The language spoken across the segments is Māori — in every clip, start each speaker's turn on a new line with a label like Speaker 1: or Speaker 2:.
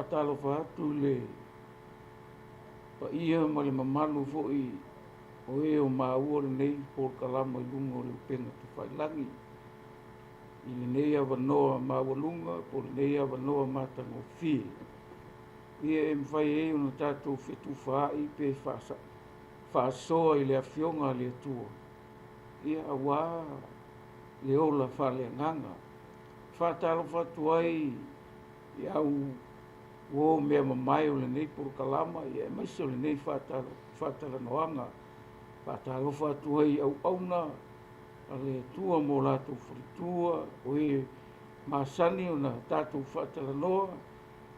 Speaker 1: whaatalo whaatu le pa ia ma le mamalu fo'i o e o maua le nei por kalama i lunga o le upenga te whailangi. I le nei awanoa mawalunga po le nei awanoa matango fi. Ia e mwhai e una tātou whetu whaai pe whaasoa i le awhionga le atua. Ia awa le ola whale nganga. Whaatalo whatu ai i au o mea mamai o le nei por kalama ia e maise o le nei whaatala noanga. Whaatalo whatu ai au auna a le tua mo lato fritua o e masani o na tātou whaatala noa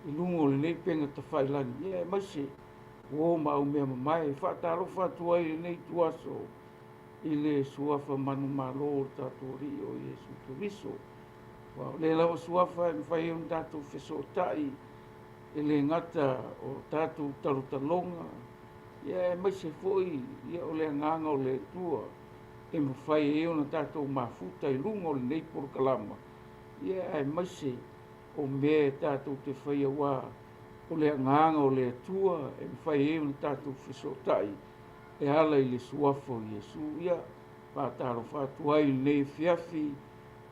Speaker 1: i lungo le nei penga ta whailani. Ia e maise o mau mea mamai whaatalo whatu ai le nei tuaso i le suafa manu malo o tātou ri o Iesu Kiriso. Le lawa suafa e mwhai un tātou whesotai e le ngata o tātou tarutalonga. Ia e maise foi, ia o le nganga o le tua, e mwhai e ona tātou mafuta i lungo le nei por kalama. Ia e maise o mea tātou te whai awa o le nganga o le tua, e mwhai e ona tātou whesotai, e ala i le suafa o Iesu. Ia pātaro whatu ai nei fiafi,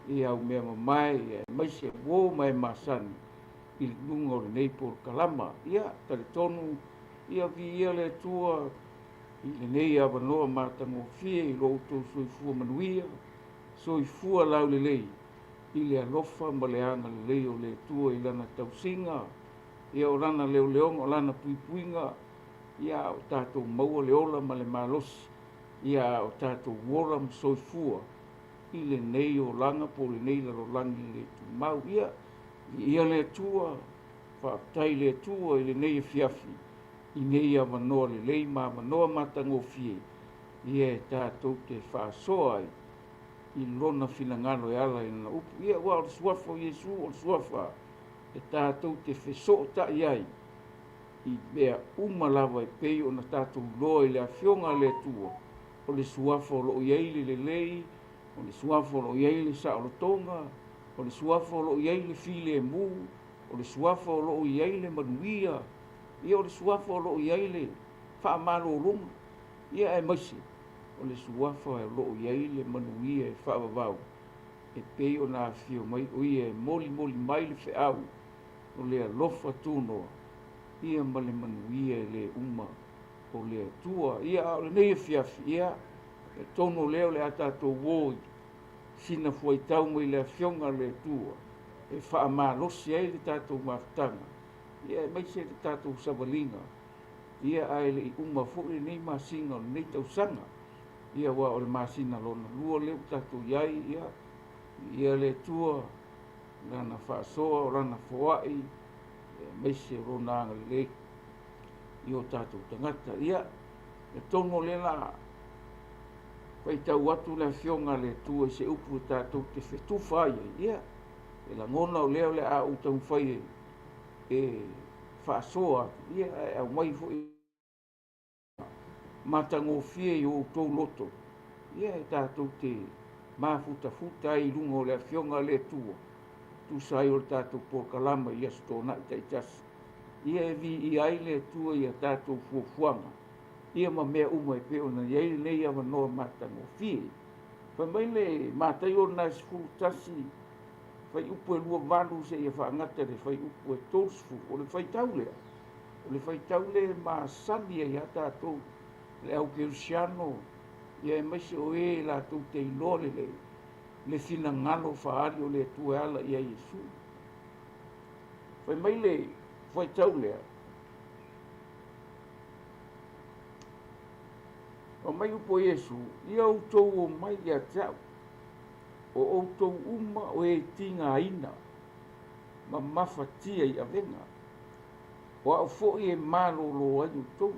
Speaker 1: i au mea mamai, e maise wō mai masani, i lunga o le nei por kalama. Ia, tari tonu, ia vi ia le tua, i le nei awanoa matango fie, i routou soifua manuia, soifua lau le lei, i le alofa ma le anga le lei o le tua i lana tausinga, ia o lana leo leonga, o lana puipuinga, ia o tātou maua le ola ma le malosi, ia o tātou wora ma soifua, i le nei o langa po le nei laro langi le tu mau. Ia le tua, whaatai le tua i le nei fiafi, i nei a manoa le lei ma manoa matango fie. Ia e tātou te whaasoa ai, i lona finangalo e ala i na upu. Ia wa o suafa o Iesu o suafa, e tātou te wheso tai ai, i mea umalawa e pei o na tātou loa i le awhionga le tua, o le suafa o lo iei le lei, o le suafa o lo iei le saolotonga, o le suafa o lo iei le file e mu, o le suafa o lo iei le manuia, ia o le suafa o lo iei le whaamarorunga. Ia e maise, o le suafa o lo iei le manuia e whaavavau, e pei o na whio mai o ia e moli mai le whiau, o le alofa tūnoa, ia ma le manuia e le uma, o le tua, ia o le nei fiafi, ia e tono leo le atatou woi, sina fuai tau mai le fionga le tua, e whaamalosi ai le tātou maftanga, ia e maise le tātou savalinga, ia ai le uma fu'i nei masinga o nei tausanga, ia wa o le masina lona, lua leo tātou iai, ia le tua, lana whaasoa o lana fuai, maise rona anga le i o tātou tangata. Ia, e tono le la, pai tau atu le fionga le tua i se upu tātou te whetu whai. Ia, e la ngona o leo le a utau whai e whaasoa. Ia, e au mai fo i matango fie i o tau loto. Ia, e tātou te mafuta i lungo le fionga le tua. Tu sai o tātou por kalama i astona i taitasi. Ia e vi i aile tua i a tātou fuafuanga. Ia ma mea uma e peo na iei nei awa noa matango fie. Whai mai le mātai o nā sifurutasi, whai upu e lua malu se ia whaangata le whai upu e tōsfu, o le whai taulea. O le whai taulea mā sami e ia tātou, le au kerusiano, ia e maise o e la tau te iloa le fina ngalo whaari o le tua ala ia Iesu. Whai mai le whai taulea. O mai upo Iesu, ia outou o mai ia tau. O outou uma o e tinga aina, ma mawhatia i avenga. O au fo'i e malolo ai outou.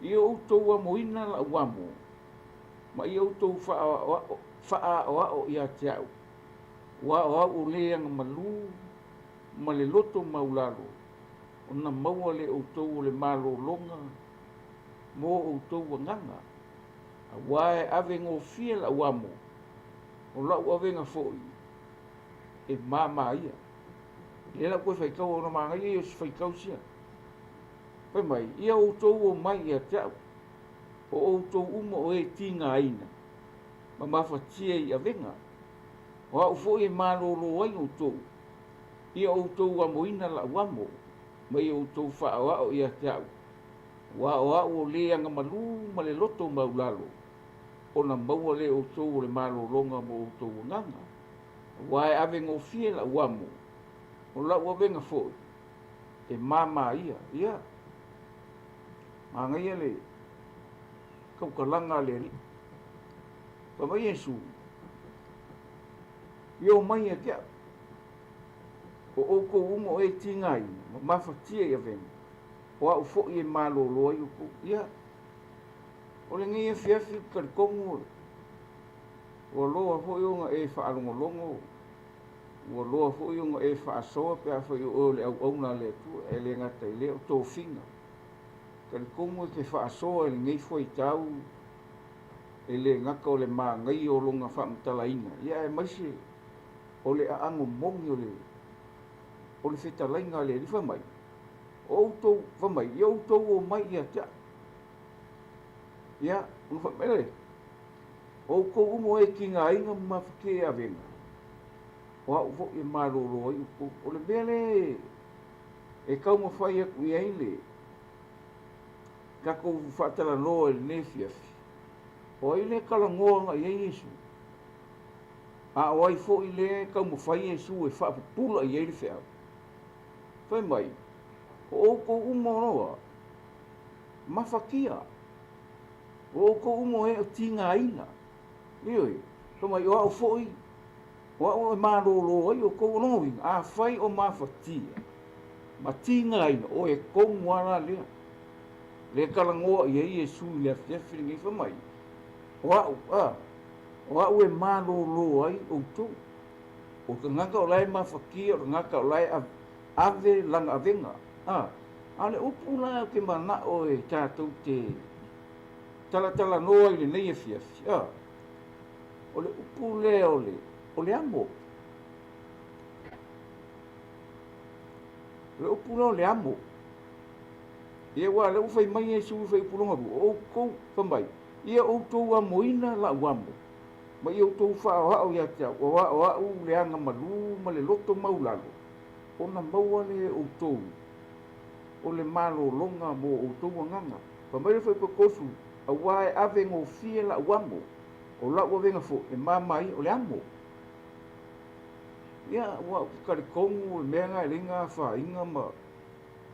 Speaker 1: Ia outou a moina la uamo, ma ia outou wha o ia tau. Wa o leanga malu, ma le loto maulalo. O na maua le outou o le malolonga, mo outou wanganga. A wae ave ngō fia la uamo, o lau ave ngā fo'i, e māma ia. e la koe whaikau o na māngai e o si whaikau sia. Pai mai, ia o tau o mai ia tau, o tau umo o e tinga aina, ma mawhatia i a venga, o au fo e mālolo ai o tau, ia o tau a moina la wamo, ma ia o tau whaawao ia tau, wa o le anga malu ma le loto maulalo, o na maua le o tau o le mālolonga mo o tau nganga, wa e ave ngofie la wamo, o la ua venga fo, e mama ia, Mangai le kau kalanga le ri. Pa mai Yesu. Yo mai e kia. O ko umo e tingai, ma fatia ia ven. O au fo e malo lo ai ko ia. O le ngai e fiafi ka kongu. O lo fo yo nga e fa alongo longo. O lo fo yo nga e fa so pe fa yo le au na le tu e le ngata le o to finga. Ka kongu ke fa so e ngai foi tau. E le ngaka o le ma ngai o longa fa mtalaina. Ia e maisi o le aango mongi o le whetalainga le rifa mai. O tau fa mai, iau tau o mai ia tia. Ia, ufa mele. O ko umo e ki ngā inga mawhake a venga. O au fo e maroro ai o le mele e kau mawhai aku i aile. Ka kou whatala loa le nefiafi. O ile kalangoa i ai Yesu. A o ai fo i le kau mawhai Yesu e whapupula i aile whea. Whai mai, o ko umo noa, mawhakia. O ko umo e o tinga ina. Ioi, whai mai, o au fo i, o au e maroro ai o kou noa, a whai o mawhatia. Ma tinga ina, o e kou mwara lea. Le kalangoa i ai Yesu i le awhiawhi ngai whai mai. O au e maroro ai o tō. O ka ngaka o lai mawhakia, o ngaka o lai ave langa avenga. Ale upu la ke mana o e tātou te tala noa i le nei e fiafi. O le upu le o le amo. Le upu le o le amo. Ia wa le ufai mai e sui fai pulonga ru. O kou whamai. Ia o tō a moina la uamo. Ma ia o tō whao hao ia tia. O au le anga malu ma le loto maulalo. O na maua le o tō. O le malo longa mo o tō nganga. Pa mai le fai pa kosu. A wae ave ngō fie la uamo. O la ua venga fo. E mamai o le amo. Ia wa kare kongu e mea ngai ringa wha inga ma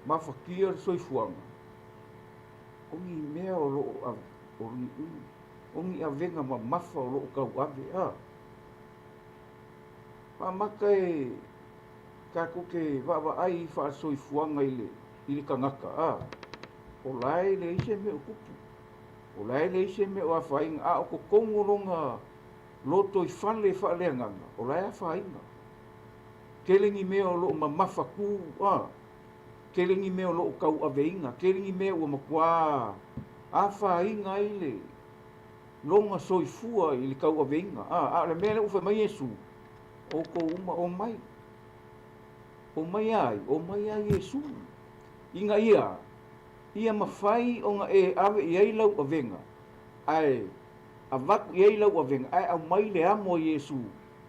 Speaker 1: whakia soifuanga. Ongi mea o loo ave. Ongi a venga ma mafa o loo kau ave. Pa maka e kako ke wawa ai wha soifuanga i le kangaka. O lai le ise me o kupu. O lai le ise me o a whainga. O ko kongu ronga loto i whale wha leanganga. O lai a whainga. Kelengi mea o loo ma mafa ku. Kelengi mea o loo kau aveinga. Kelengi mea o makua. A whainga i le longa soifua i le kau aveinga. Le mea le ufa mai Yesu. O ko uma o mai. O mai ai Yesu. Inga ia. Ia mawhai o nga e ave i ai lau avenga. Ai. A vaku i ai lau avenga. Ai au mai le amo Yesu.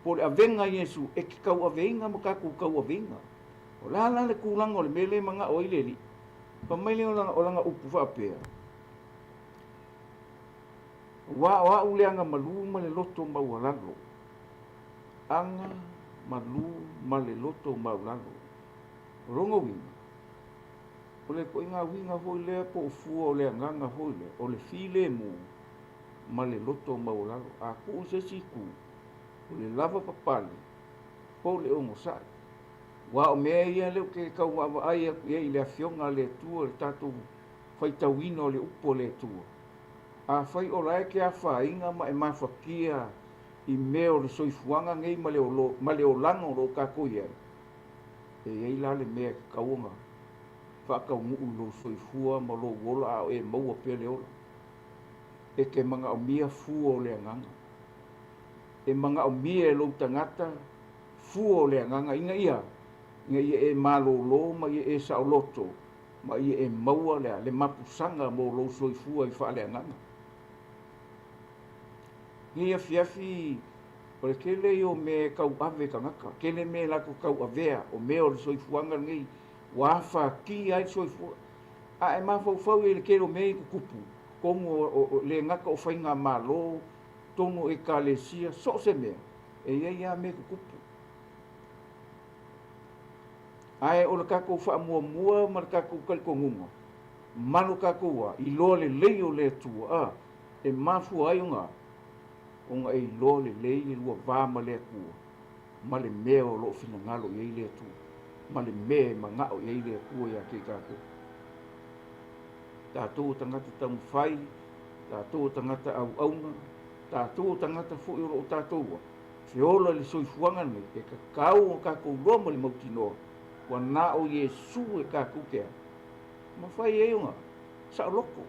Speaker 1: Po le avenga Yesu. E ki kau aveinga makaku kau aveinga. O la le kulanga o le mele manga o ile li. Pa mai le o langa upu whapea. Wa uleanga malu ma le loto maulalo. Anga malu ma le loto maulalo. Rongo winga. O le ko inga winga hoi lea po ufua o le anganga hoi lea. O le file mu ma le loto maulalo. A ku use siku. O le lava papale. Po le ongo sai. Wa o mea ia leo ke kau wawa ai ia i le afionga le tua le tatou whaitawino le upo le tua. A whai o lai ke a whainga ma e mawhakia i meo le soifuanga ngei ma leo lango lo kako ia. E ei la le mea ke kaunga. Whakau muu lo soifua ma lo wola a e maua pia le ola. E ke mga o mia fua o le anganga. E mga o mia e lo tangata fua o le anganga inga ia. nga ia e malolo ma ia e saoloto ma ia e maua le mapusanga mo lo soifua i faaleagaga ia fiafi o le kele o me kauave kagaka kele me lako kauavea o me o le soifuaga legei ua afaki ai soifua a e mafaufau i le kele o me i kukupu komu o le gaka o faiga malo tonu e kalesia so se mea e ia me kukupu ae o le kakou faamuamua ma le kakou kalikoguga malo kakou a i loa lelei o le atua e mafua ai onga e loa lelei e lua vā ma le akua ma le mea o loo finagalo i ai le atua ma le mea e maga'o i ai le akua iā kei kakou tatou o tagata taumafai tatou o tagata auauga tatou o tagata fo'i o lo'o tatou a feola le soifuaga nei e kakau o kakou loa ma le mautinoa ua na o iesu e kakou kea mafai ai oga sa'oloko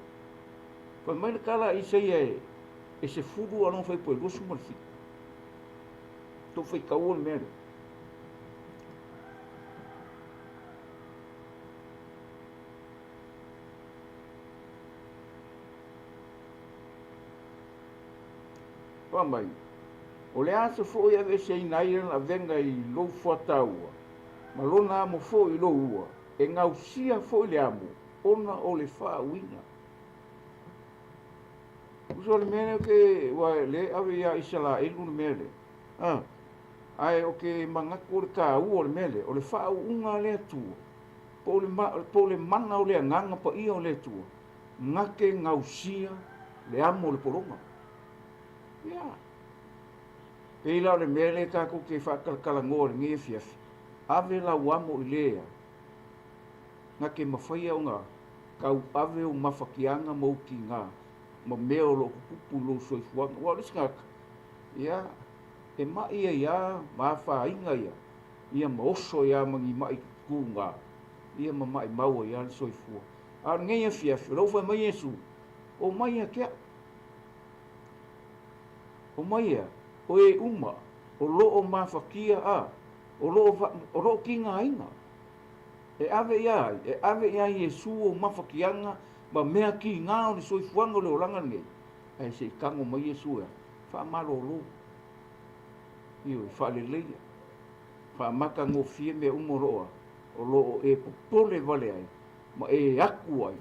Speaker 1: faimai le kala isaia e se fulu alon fai poe lusu ma le fiti tou faikaua le mea lea mai o le asa fo'i ave seina ai lana avega i lou fuataua ma lona amo fo'i lou ua e gausia fo'i le amo ona o le fa'auina uso le mea ke ua le ave ia isalaelu le mea le ae o ke magaku o le kāua o le mea le o le fa'au'uga le atua po o le mana o le agaga paia o le atua gake gausia le amo o le pologa ia pei lao le mea le kakou ke fa'akalakalagoa le gai afiafi ave lau amo i lea ga ke mafai auga kau ave o mafakiaga ma ukigā ma mea o lo'o pupupu lou soifuaga ua o le sigaka ia e ma'i ai ia ma afāiga ia ma oso ia ma gima'i kugā ia ma ma'i maua ia le soifua a le gai afiafi o lou fai mai iesu o mai akea'u o mai o e uma o lo'o mafakia o lo'o kigāiga e ave ia Iesu o mafakiaga ma mea kigā o le soifuaga o le olaga legei ae se'i kago mai Iesu ea fa'amalōlō io i fa'aleleia fa'amakagofie mea uma o lo'o e popole vale ai ma e aku ai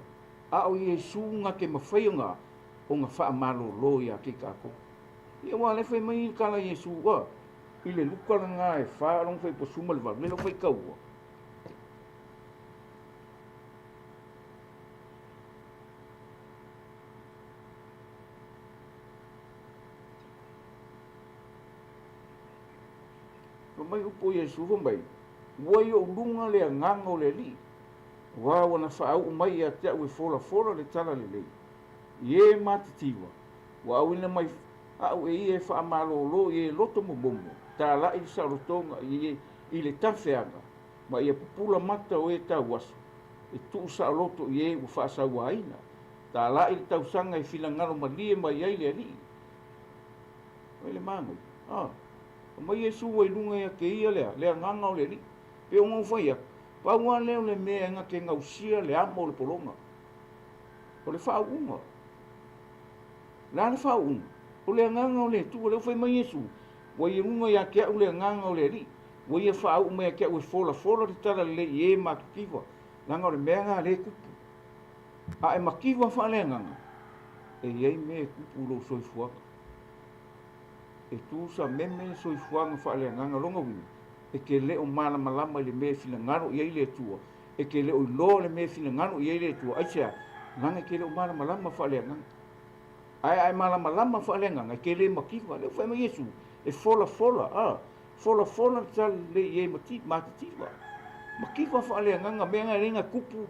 Speaker 1: a o Iesu gake mafai oga fa'amalōlō iā kei kakou ia ua le fai mai kala Iesu ua i le luka lagā e fā alon fai posuma le valu le lo fai kaua mai upo Iesu fo mai ua i o lunga le agaga o le ali'i ua ua na fa'aau'u mai ia te a'u e folafola le tala lelei i ē matitiwa ua auina mai a'u e ia e fa'amalōlō i e loto momomo tāla'i le sa'olotoga i le tafeaga ma ia pupula mata o e tauaso e tu'u sa'oloto i ē ua fa'asauāina tāla'i le tausaga e filagalo malie mai ai le ali'i ai le magai o mai Iesu ua iluga ia ke ia le agaga o le ali'i pe o gaufai aka paua lea o le mea ega ke gausia le amo o le pologa o le fa'au'uga la le fa'au'uga o le agaga o le atua leu fai mai Iesu ua iluga ia ke a'u le agaga o le ali'i ua ia fa'aau'u mai ke a'u e folafola le tala lelei i ē makikiva laga o le mea galē kupu a e makiva fa'aleagaga e iai mea kupu lou soifuaga e tu sa meme soifuaga fa'aleagaga logauina e ke lē o malamalama i le mea finagalo i ai le atua e ke lē o iloa le mea finagalo i ai le atua aisea laga ke lē o malamalama fa'aleagaga ae malamalama fa'aleagaga e ke lē makiva leu fai mai Iesu e folafola folafola le tala lelei i ē matitiva makiva fa'aleagaga mea galega kupu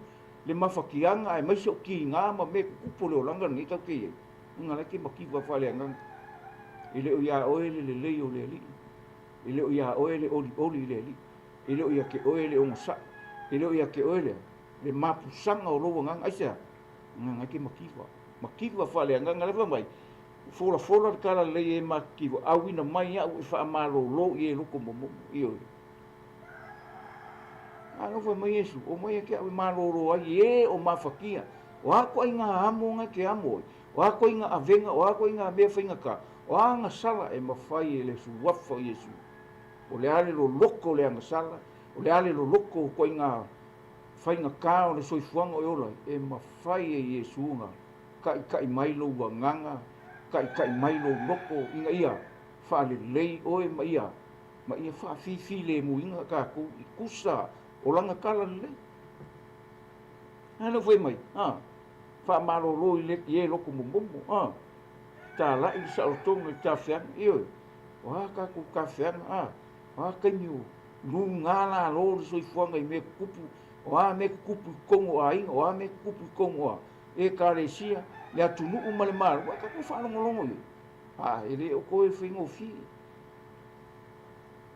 Speaker 1: le mafakiaga ae maise o kigā ma mea kukupu o le olaga legei kaukei ai uga lai ke makiva fa'aleagaga i le o ia oe le lelei o le ali'i i le o ia oe le oli'oli i le ali'i i le o ia ke oe le ogasa'i i le o ia ke oe le mapusaga o lou agaga aisea gagai ke makiva fa'aleagaga le famai folafola le kala lelei e makiva auina mai a'u e fa'amalōlō i e loko momomo io anga foi mai Yesu o mai ke o maroro ai e o mafakia o ako inga amonga ke amo o ako inga avenga o ako inga me fainga ka o anga sala e mafai ele su wafa Yesu o le ale lo loko le anga sala o le ale lo loko ko inga fainga ka o le soifuanga o ola e mafai e Yesu nga kai mai lo wanganga kai mai lo loko inga ia fa le lei o e mai ia ma ia fa fi le muinga ka ku kusa o langa kala le ana foi mai fa malo lo ile ye lo como bombo ta la i sa o tonga ta fian io wa ka ku ka fian wa ka niu lu ngala lo so fuanga me kupu wa me kupu kongo ai wa me kupu kongo e karesia le atunu umale mar wa ka ku fa longo ele o ko e fingo fi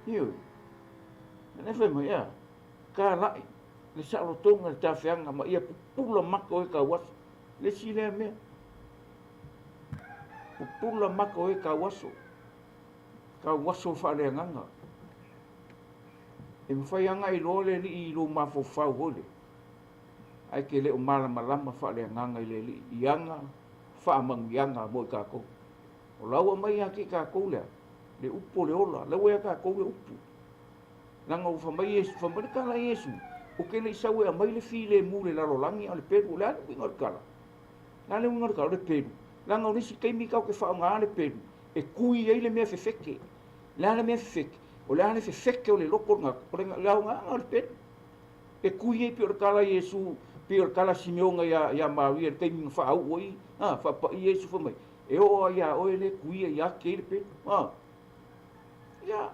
Speaker 1: io ne foi mai ka lai le sa lo tonga ta fianga ma ia pula mako e ka was le sile me pula mako e ka waso fa le nganga e mfai anga i lo le i lo mafo fa hole ai ke le o mala malama fa le nganga i le ianga fa mang ianga mo ka ko o lawa mai aki ka ko le upo le ola le we ka ko le upo nanga o fa mai fa mai ka la Yesu o ke le sawe a mai le file mu le lalo langi ale peru le anu ngor kala na le ngor kala le peru langa o nisi kai mi ka ke fa nga le peru e kui ai le me fefeke la le me fefeke o le ane fefeke o le loko nga o le nga le peru e kui ai pior kala Yesu pior kala Simeonga ya Maria te mi fa au oi fa pa Yesu fa mai e o ya o le kui ya ke le peru ya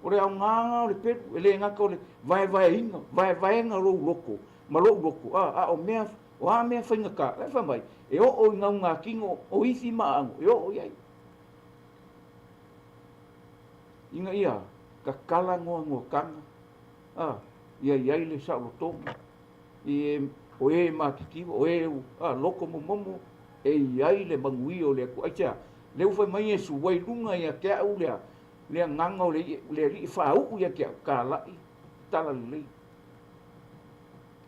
Speaker 1: o le nga o le peru le nga ko le vai nga lo loko ma lo loko o mea o a mea whainga ka le fa mai e o nga kingo o isi maango e o iai inga ia ka kala ngoa kanga ia iai le sa lo tonga o e makikiwa o e loko momo e iai le mangui o le ku aicha le ufa mai Yesu wai lunga ia ke au le nganga o le ri fa u ia ke ka lai tala le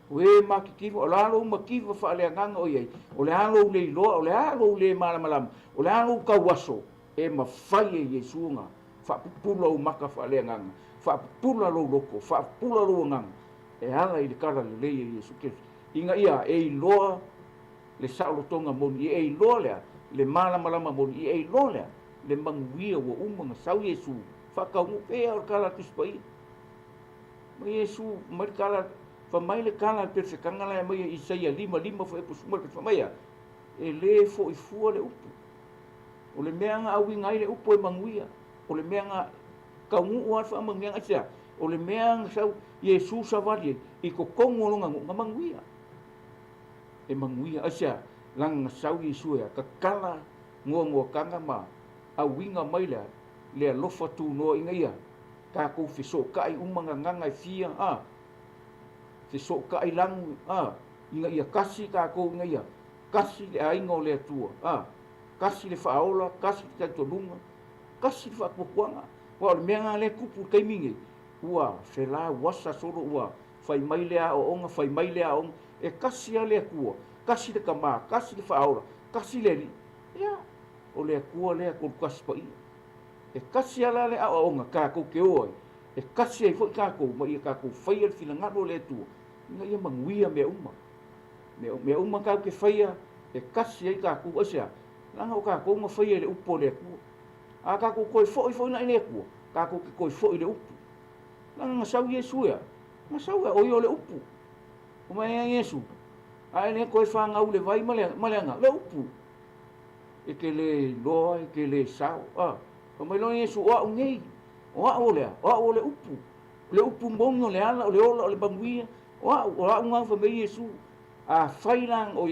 Speaker 1: we makikiwa o lalo makiwa fa le nganga o iai o le alo le lo o le alo le malam o le alo ka waso e mafai e Yesu nga fa pula o maka fa le nganga fa pula lo loko fa pula lo nganga e ala i le kara le Yesu ke inga ia e loa le saulo tonga moni e loa le malam moni e loa le manguia o umanga sau Yesu fa ka mu e o kala tuspai ma Yesu mar kala fa mai le kala per se kanga la mai Isaia 5 foi pu sumar fa mai e le fo i fu le upu o le meanga au ngai le upu e manguia o le meanga ka mu o fa manguia sia o le meanga sau Yesu sa vali i ko kongo longa manguia e manguia asia lang sau Yesu ya ka kala ngo kanga ma a winga mai le lofa tu no inga ia ka ko fiso kai umanga nganga fia fiso kai lang inga ia kasi ka ko inga ia kasi le aingo le tua kasi le faola kasi ka tolunga kasi fa kuanga wa le menga le kupu kai mingi ua fela wasa soro ua fai mai le o onga fai mai le on e kasi ale kua kasi de kama kasi de faola kasi le ya o le kua le ko kasi pa e kasi ala le a onga ka ko ke oi e kasi ai fo ka ko mai ka ko fai al fina ngado le tu nga ia manguia me uma ka ke fai e kasi ai ka ko asia langa o ka ko ma fai le upo le ku a ka ko fo na le ku ka ko ke ko fo le upo langa sau Yesu ya ma sau o yo le upo o mai Yesu ai ne ko fa nga le vai malanga le upo e ke le loa e ke le sao o mai lo Yesu o ngei o le upu mongo le ala o le ola o le banguia o nga fa mai Yesu a failang o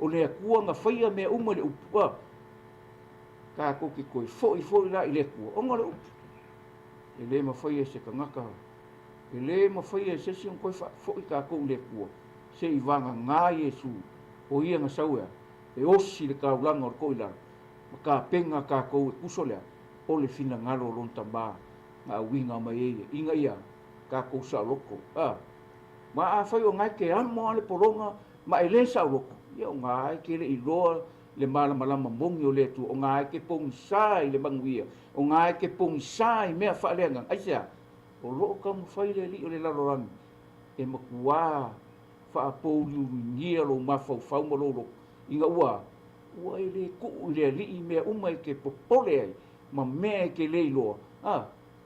Speaker 1: le kua nga faia me uma le upu ka ko ki ko fo la ile ku o ngole upu ele ma faia se kangaka ele ma faia se si ko fo ka ko le ku se i vanga nga Yesu o ia nga saua e osi le ka ulanga o ko ila ka penga ka ko kusole o le fina ngalo lon tamba nga winga mai inga ia ka ko sa loko ma a fai o ngai ke amo le polonga ma ele sa loko ia o ngai ke le iloa le malama mongi o le tu o ngai ke pong sai le banguia o ngai ke pong sai mea fa le ngang aisia o lo ka mo fai le li o le lalorangi e makua fa po lu ngia lo ma fau mo lo inga ua ele ku le li me umai ke popole ai ma me ke le lo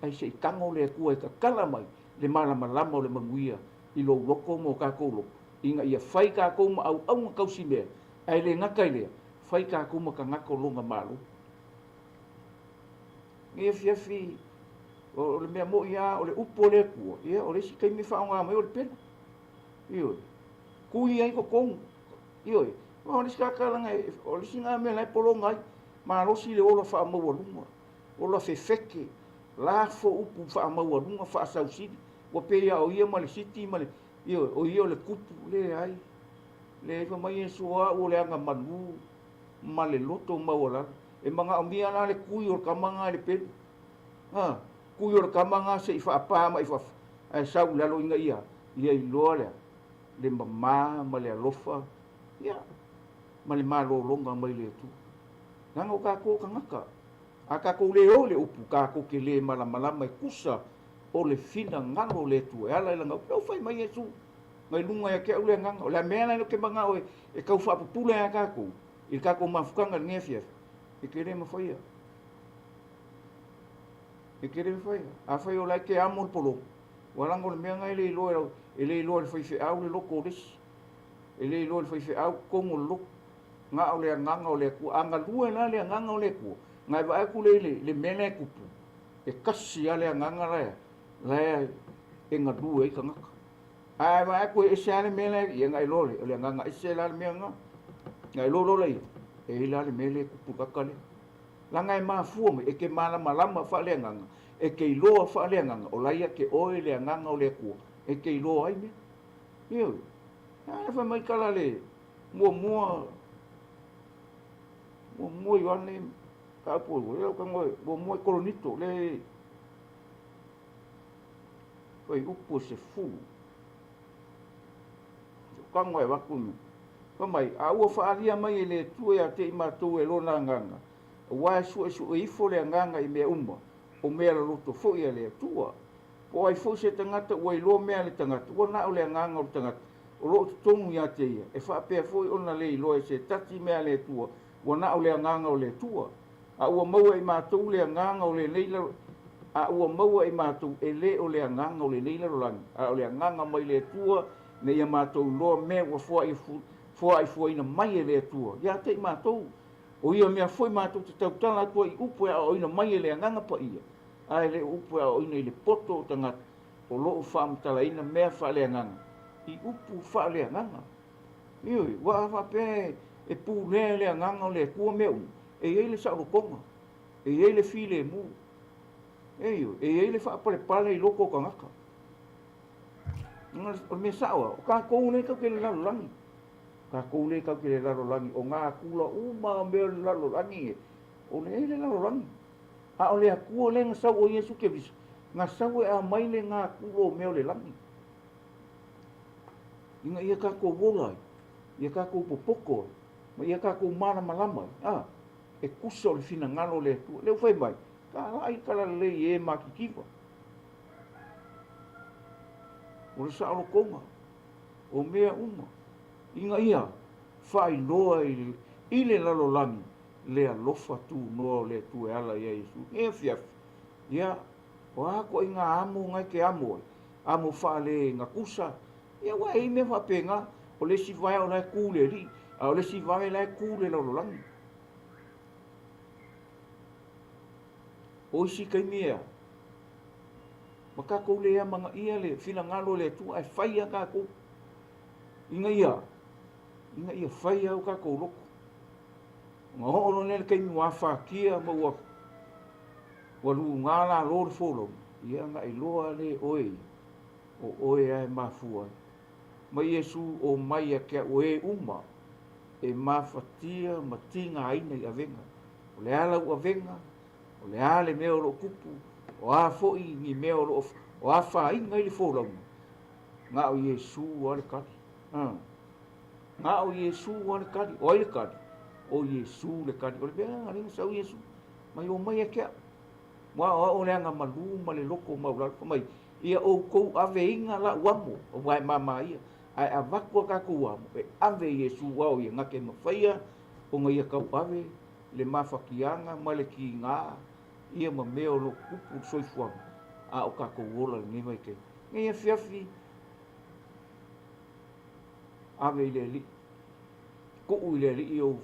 Speaker 1: ai se kango le ku e ka kala mai le malama o le manguia i lo loko mo ka ko lo inga ia fai ka ko ma au ka usime ai le ngaka ile fai ka ko ma ka ngako longa malu ngia fiafi o le mea mo ia o le upo le ku ia o le si kai mi fa nga mai o le pena io ku ia ko kong io o le ska ka langa o le singa me lai polonga ai ma lo si le o fa mo lunga o la fefeke la fo upu fa mo lunga fa sa usi o pe ia o ia ma le siti ma le io o ia le kupu le ai le fa mai so o le anga manu ma le loto ma ola e manga o mia na le kui o kamanga le pe kui o kamanga se fa pa ma fa ai sa u lo inga ia i lo le mama ma le lofa ia ma le malo longa mai le tu nanga o ka ko kangaka aka ko le o le upu ka ko ke le mala mai kusa o le fina ngalo le tu ala la ngau fai mai Yesu ngai lunga ya ke o le nganga o le mena no ke manga o e kau fa pupula ya ka ko il ka ko mafukanga ngefia e ke le ma fai e ke le fai a fai o la ke amol polo wala ngol me ngai le lo ele lo le fai fe au le loko des ele lo le fai fe au ko ngol nga o le nganga o le ku anga lue na le nganga o le ku ngai va ku le mena kupu e kasi ale nganga la e nga du e kanga ai va ku e sale mena e ngai lo le nganga e sela le menga ngai lo le e la le mele kupu kakale la ngai ma fu me e ke mala malama fa le nganga e ke lo fa le nganga o la ia ke o le nganga o le ku e ke lo ai me io ai fa mai kala le mo yo ne ka po yo ka mo kolonito le oi upo se fu ka ngoi wa kun pa mai a u fa alia mai le tu ya te ma tu e lona nganga wa su i fo le nganga i me umba o me la luto fo ia le tua po ai fo se tangata o i lo me le tangata o na o le nganga o tangata o lo tongu ya te ia e fa pe fo ona le lo e se tati me le tua o na o le nganga o le tua a ua maua i mātou le nganga o le leila a ua maua i mātou e le o le nganga o le leila rolangi a o le nganga mai le tua ne ia mātou loa me ua fua i fua ina mai e le tua ia te i mātou o ia mea foi mātou te tautala tua i upu a o ina mai e le nganga pa ia a le upu a o ina i le poto o tangata o loo whaamtala ina mea wha le nganga i upu wha le nganga ioi wa wha pe e pū le nganga o le kua meu e ele sa rokonga e ele file mu e ele fa pale i loko kangaka o me sawa o ka ko ne ka ke la langi ka ko ne ka ke la langi o nga kula uma me la langi o le ele la langi a o le ku le nga sa o Yesu ke bis nga sa o a mai le nga kulo me le langi inga ia ka ko bola ia ka ko popoko ma ia ka ko mana malama e kusa o le fina ngalo le tu le fai mai ka lai kala le e makikiwa o le sa konga o mea uma inga ia fai loa i le lalo langi le alofa tu no le tu e ala ia Yesu e fiaf ia o ako inga amo ngai ke amo fa le nga kusa ia wa i me fa penga o le si vai o la ku le ri o le si vai la ku le lalo langi o si kai mea maka ko le manga ia le fina ngalo le tu ai fai ka ko inga ia fai au ka ko loko nga ho le kai mi wa fa kia mo wa lu ngala lo folo ia nga i loa le oe ai mafua ma Yesu o mai ke oe uma e mafatia matinga ai nei avenga o le ala u avenga o le ale meo lo kupu o a foi ni meo lo o afa inga ile folau nga o Yesu o le kati nga o Yesu o le kati o le kati o Yesu le kati o le bea ngani sa o Yesu mai o mai ke wa o le nga malu ma le loko ma ula mai ia o ko ave inga la wamo o vai mama ia ai avako ka ko wamo e ave Yesu wa o nga ke mafia o nga ia ka ave le mafakianga ma le ki nga ia ma meo lo kupu soifua a o ka ko wola ni mai ke ngia fiafi ave ile li ko ile li o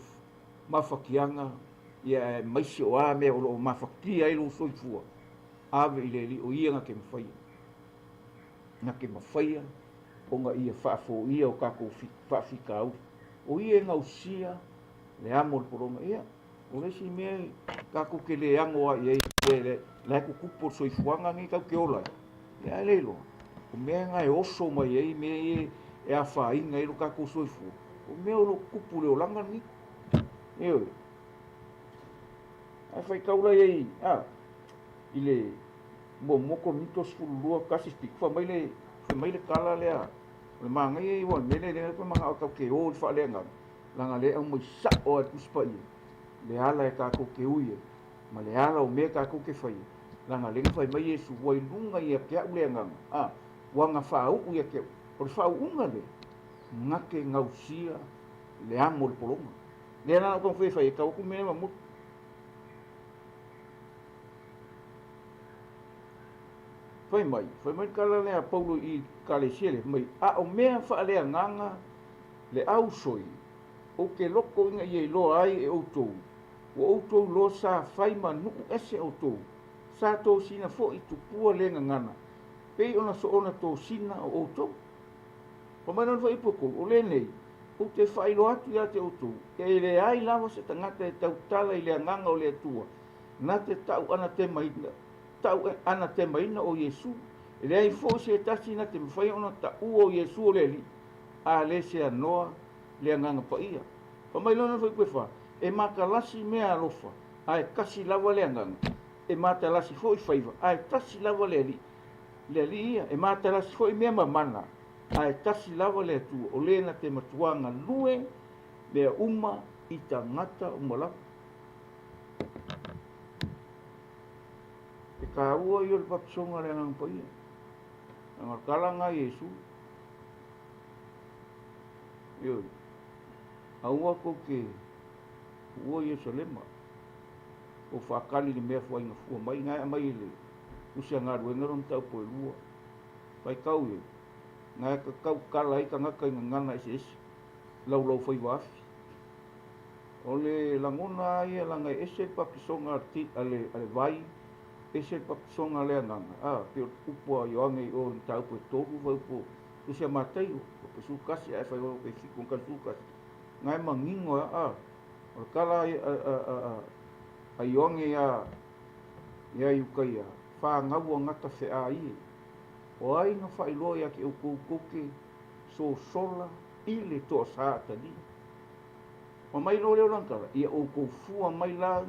Speaker 1: mafakianga ia mai se o a me o lo mafakia i lo soifua ave ile li o ia nga ke mafia o nga ia fafo ia o ka ko fafika o ia nga usia le amo le poronga ia o le si me ka ko ke le ango a ia le la ko kupo soifuanga ni ka ke ola ia le lo o me nga e oso mai ai me e a fa inga i lo ka ko soifu o me o lo kupu le olanga ni eu ai fai kaula ai ile mo ko mitos fulua kasi stik fa mai le kala le le manga i won me le ko manga ka ke o fa le nga langa le o mo sa o at uspa i le ala ka ko ke uie ma le ala o me ka ko ke fai langa le fai mai Yesu wai lunga ia ke ule nga wanga fa u ia ke o fa unga le ngake ngausia le amo le polonga le na ko fai ka ko me ma mu fai mai kala le a Paulo i kalesiele mai o mea fa le nganga le au soi o ke loko inga i lo ai e outou o outou lo sa fai manu ese outou sa to sina fo i tupua le ngana pei ona so ona to sina o outou pa mai non fai poko o le nei o te fai lo atu ya te outou ke le ai lava se tangata e tau tala i le nganga o le atua na te tau ana te maina tau ana te maina o Yesu le ai fo se tasi na te fai ona ta o Yesu o le li a le se anoa le nganga pa ia pa mai lona foi pefa e makalasi me alofa ai kasi lava le nganga e matalasi foi faiva ai tasi lava le li ia e matalasi foi me mamana ai tasi lava le tu o le na te matuanga lue le uma i tangata umala e ka ua i o le papsonga le nganga pa ia nga kalanga Yesu yo aua ko ke ua Yerusalema o whakali ni mea fuainga fua mai ngai mai le usia ngā ruenga ron tau poe lua pai kau e ngai ka kau kala i ka ngaka inga ngana ese lau fai wafi o le langona ia langa ese papisonga arti ale vai ese papisonga le nganga pe upua yoange o tau poe tohu vai po usia matai o pesu kasi ai fai o pe fikon kan sukas ngai mangingo o kala a yonge ya yukai fa ngawu ngata fe ai o ai no fa ilo ya ke o koke so sola ile to sa tadi o mai lo le lankala ia o ko fua mai la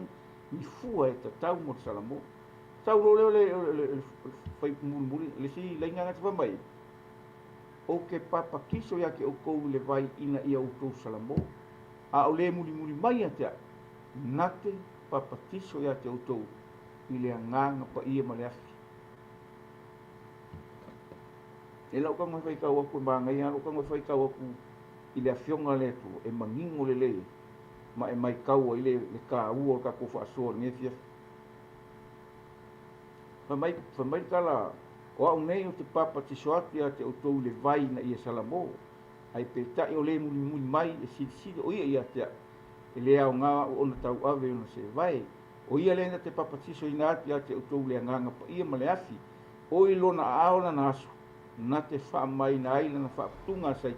Speaker 1: ni fua e tau mo salamo tau lo le fai muri le si le nganga fa mai o ke papa kiso ya ke o ko le vai ina ia o to salamo a o le muri mai ata nate papa kiso ya te o to ile nganga pa ia ma le afi e lau ka fai ka o ko manga ia lau ka fai ka o ku ile afionga le tu e mangingo le ma e mai ka o ile le ka o ka ko fa so ne fia fa mai kala o au nei o te papa te soati a te outou le vai na ia salamo ai pe tai o le muli mai e sisi o ia te e le au ngā o na tau ave o na se vai o ia le na te papa tiso ina ati a te outou le nganga pa ia ma le afi o i lona aona na aso na te wha mai na aina na wha putunga saito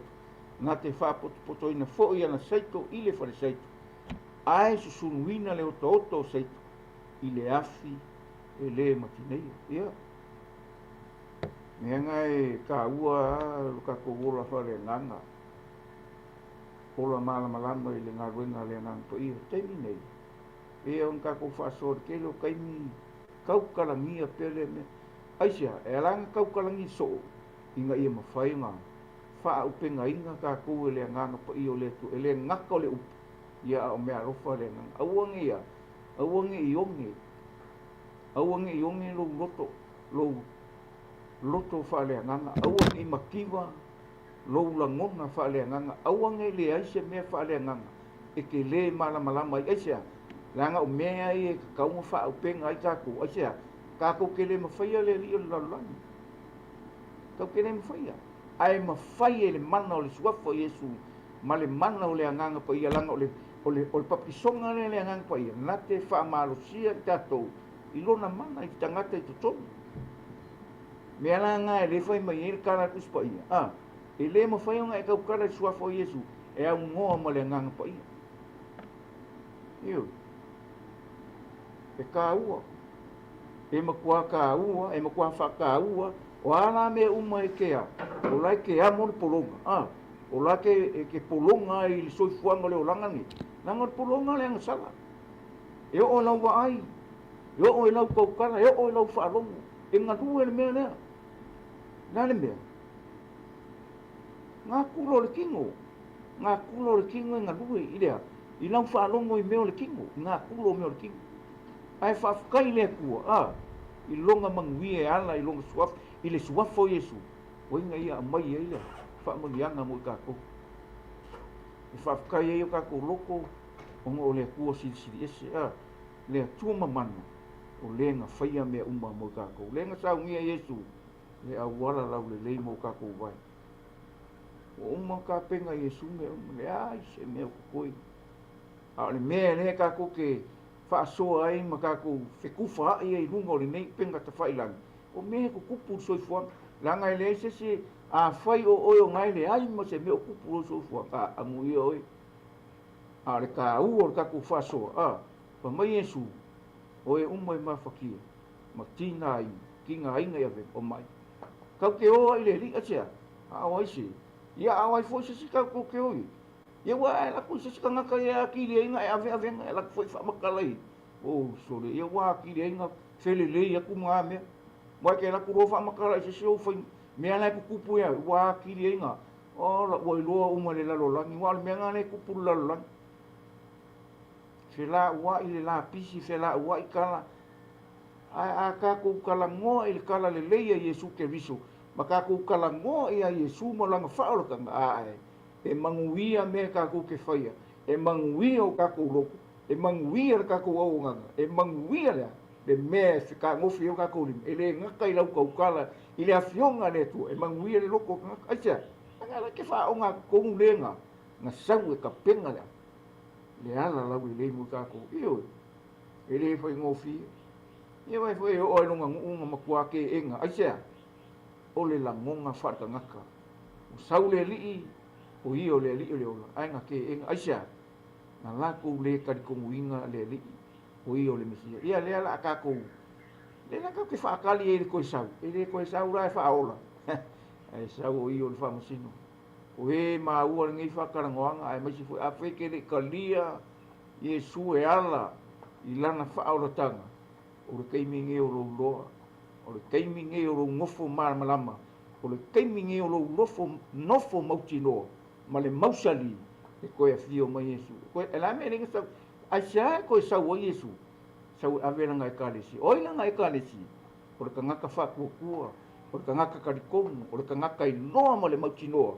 Speaker 1: na te wha poto ina fo ia na saito i le whare saito ai susunuina le oto saito i le afi e le matinei ia Menga e ka ua ka ko vola fare nganga. Ola mala malama i le ngā ruenga le ngang to i teimi nei. E on ka ko fa sor ke lo kai mi kau kala mia pele me aisia e langa kau kalangi so inga ia mawhai ngā wha upenga inga ka kou ele nganga pa i o le tu ele ngaka o le upu ia o mea rofa le nganga auangi ia auangi i onge lo loto wha le nganga auangi i makiwa lo langona wha le nganga auangi le aise mea wha le nganga e ke le malama i aisia langa o mea i e kaunga wha upenga i kako aisia kako ke le mawhaia le li o lalani kau ke le mawhaia ai mawhaia le mana o le suafo Yesu ma le mana o le anganga pa ia langa o le papisonga le anganga pa ia na te wha malosia i tatou i lona mana i tangata i tutonu mea langa e le whai mai e le kara kus pa ia e le mawhaia nga e kau kara i suafo Yesu e au ngoa ma le anganga pa ia e ka ua e makua ka ua e makua wha ka ua o ana me uma e kea o lai ke amo le polonga o lai ke polonga i le soifuanga le o langa ni langa le polonga le anga sala e o lau wa ai e o lau kaukara e o lau whaalongo e ngatu e le mea lea na le mea ngā kulo le kingo e ngatu e ilea i lau whaalongo i meo le kingo ngā kulo meo le kingo ai whaafukai le kua i longa manguia e ala i longa suaf i le suafo Yesu o inga ia mai e ia whaamanianga mo i kako i whaafukai e o kako loko o le kua siri ese le atua mamana o le nga whaia mea uma mo i kako le nga saungia Yesu le awala lau le lei mo i kako vai o uma ka penga Yesu mea uma le ai se mea kukoi le mea le kako ke whaasoa ai ma kako whekuwha ai e runga o le nei penga ta whailangi o mea ko kupu soifuanga langa i le se a whai o oio ngai le ai ma se mea o kupu soifuanga amu ia oi le ka ua le kako whaasoa pa mai Yesu o e umai ma whakia ma tina ai ki ngā inga ia o mai kau ke oa i le ri atia a ai se ia a ai fo se kau ke oi ia wa la ku se ka ngaka ia ki le inga e ave la foi fa makalai so le ia wa ki le inga fele le ia ku ma me wa ke la ku ro fa makalai se o foi me ala ku kupu ia wa ki le inga la wa lo uma le la lo la ni wa me ngane ku pu la la se la wa ile la pisi se la wa i kala a ka ku kala ngo il kala le le ia Yesu ke viso maka ku kala ngo ia Yesu mo langa fa o ka e manguia me ka ku ke whaia, e manguia o ka ku roko, e manguia ka ku aunganga, e manguia le mea whika ngofi o ka ku rim, e le ngaka i lau kaukala, i le awhionga ne tu, e manguia le loko ngaka, aisia, anga la ke wha o ngā kongu lenga, ngā sau e ka penga lea, le ala lau i le mu ka ku, iyo, e le whai ngofi, ia wai whai o e longa ngunga makua ke enga, aisia, o le langonga whata ngaka, o sau le lii, o io le li le ola ai nga ke aisia na la ko le ka ko winga le li o io le mesia ia le la ka ko le la ka ke fa kali e ko sau la fa ola ai sau o io le fa musino o e ma u ngi fa ka ngoanga ai masi fu a fe ke le kalia Yesu e ala i lana fa ola tanga o le keimingi o lo o le keimingi o lo ngofo malama o le keimingi o lo nofo mautino ma le mausali e koe a fio mai Yesu koe e la me ringa sau ai sa koe sau o Yesu sau ave langa e kalesi oi langa e kalesi o le kangaka whakua o le kangaka karikomu o le kangaka i noa ma le mautinoa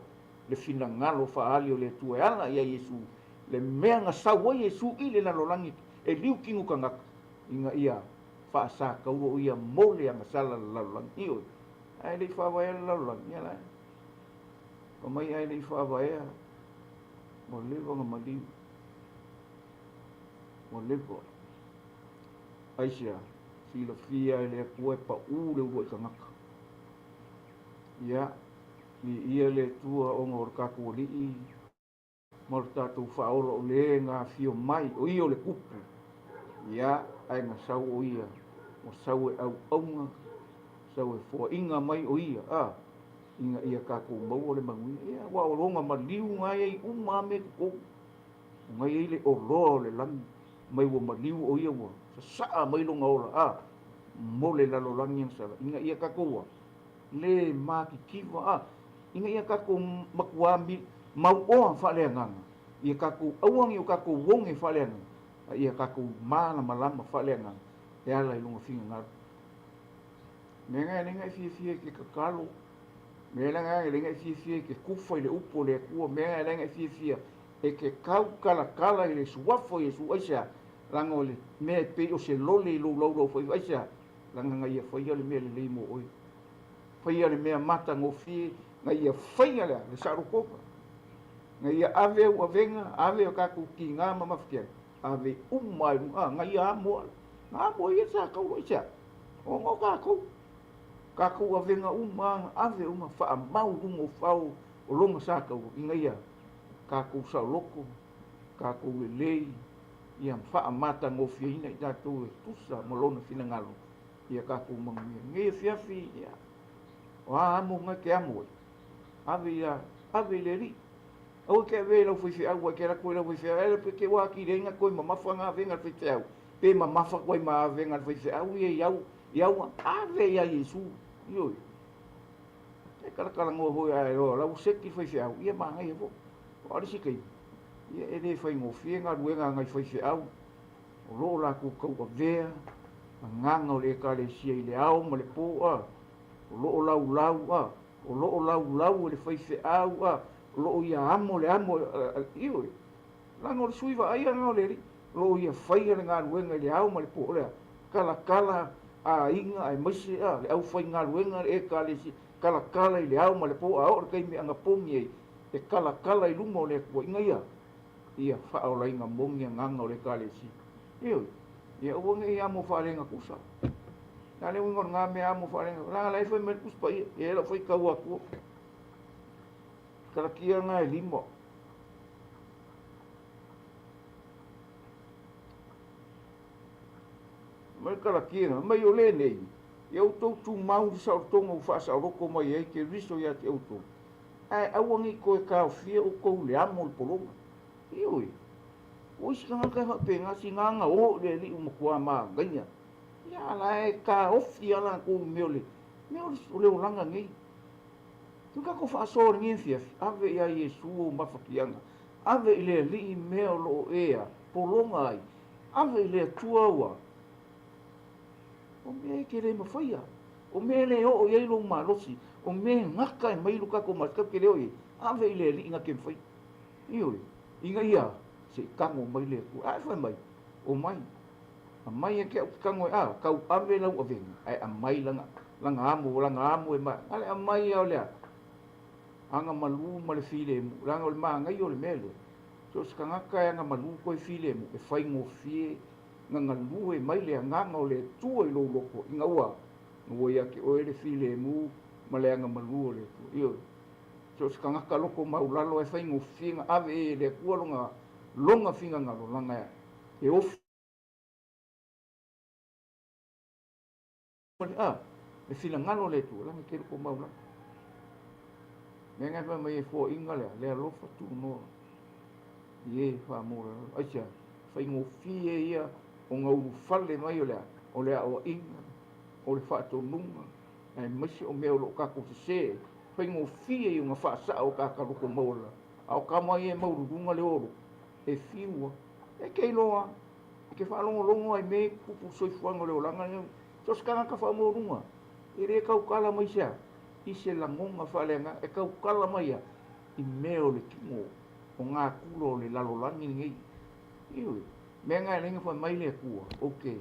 Speaker 1: le fina ngalo whaali o le tua e ala ia Yesu le mea nga sau o Yesu i le lalolangi e liu kingu kangaka inga ia whaasa kauro ia mole anga sala lalolangi ioi ai le whawai lalolangi ia lai o mai ai le whaawaya mo lewa nga maliu mo lewa aisia fila fia le kua pa u le ua i kangaka ia ia le tua o ngor kaku o lii mo tātou whaoro o le ngā fio mai o ia o le kupu ia ai ngā sau o ia o sau e au aunga sau e fua inga mai o ia inga ia ka ko mau le mangu ia wa o longa maliu ngai ai umame ko ngai le o lo le lang mai wo maliu o ia wa sa mai longa ola mole lalolangi ang sala. Inga ia kakoa. Le makikiwa inga ia kako makuami mau oa whaleanganga. Ia kako awang ia kako wonge whaleanganga. Ia kako mana malama whaleanganga. E ala i lunga whinga ngaru. Menga nenga fia ke kakalo. Menga nenga fia ke kufa i le upo le kua. Menga nenga fia e ke kau kala i le suwafo i le suwaisa. Langa o le mea pe o se lole i lau fai waisa. Langa ngai ia whaia le mea le leimo oi. Whaia le mea mata ngofi. Ngai ia whaia le sarukoka. Ngai ia ave ua venga, ave o kaku ki ngā mamawhikia. Ave umai, ngai ia amoa. Ngā amoa ia sa kau waisa. O ngō kaku. Kaku ua venga ave wha mau rungo whau o longa sa kau. Ngai ia, kaku sa loko, kaku le lei. Ia wha mata ngofi ina i tātou e tusa malona whina ngalo. Ia kaku manguia. Ngai whiawhi, ia. O amo ngai ke amo. Ave le ri. Au ke ave lau whi au, ke rako lau whi au. Ele pe ke waki reinga koe mamafa ngā venga whi au. Pe mamafa koe ma venga whi au. Iau ave ia Yesu. Ioi. E karakala ngō hoi ai roa. Lau seki whi au. Ia maa ngai evo. O arisi kei. Ia e re whai ngō whienga ruenga ngai whi au. O loo la ku kau a vea. A nganga o le kare sia i le au ma le pō a. O loo lau o loo lau le whaife au o loo ia amo le amo ioi langa o le suiva ai anga o le ri loo ia whaia le ngā ruenga le au ma le po lea kala a inga ai maise le au whai ngā ruenga e ka le si kala i le au ma le po a o le kaimi anga pongi ei e kala i lunga o le kua inga ia wha o la inga mongi a nganga o le ka le si ioi ia uange i amo wha renga kusa Nā le wingon ngā mea amo wharenga. Nā lai whai meri kuspa ia. E la whai kau akua. Karakia ngā e limo. Mai karakia ngā. Mai o le nei. E au tau tū mauri sa o tonga u whaasa o roko mai ei ke riso ia te au tau. Ai awangi koe kāo fia o kou le amo le polonga. Ioi. O isi ka ngā kai hape ngasi ngā o le li umakua maa ganya. Ia lai ka ofi ala ko meole o le olanga ngai tu ka ko fa so ngi fia ave ia Yesu o mafakianga ave ile li meo lo ea polonga ai ave ile tuawa o me ke le mafia o me le o ye lo malosi o me ngaka mai lu ka ko mas ka ke le o ave ile li nga ke fai ioi inga ia se kango mai le ku ai fa mai o mai mai ke kango kau ave lau ave ai mai langa amo e mai ale mai o le anga malu ma le file mu langa o le manga i o le mele so skanga ka anga malu ko e file mu e fai ngo fie nga lu e mai le nganga o le tu e lo loko inga ua ngo ia ke o le file mu ma le anga malu o le tu io so skanga ka loko mau lalo e fai ngo fie nga ave le kua longa finga ngalo langa e o e fila ngalo le tu la me kero ko maula menga fa mai fo inga le lofa tu no ye fa mora acha fa ingo fie ia o ngau fale mai o le inga o le fa to nunga ai masi o me lo ka ko se fa ingo fie ia nga fa sa o ka ko maula au ka mai e mauru dunga le oro e fiua e ke loa ke fa longo ai me pupu soi fuanga le olanga so sekarang ka fa mo runga ire kau kala mai sia i se langonga whalenga e kau kala mai a i meo le kingo o ngā kulo le lalolangi ngai ioi mea ngai lenga wha mai le kua ok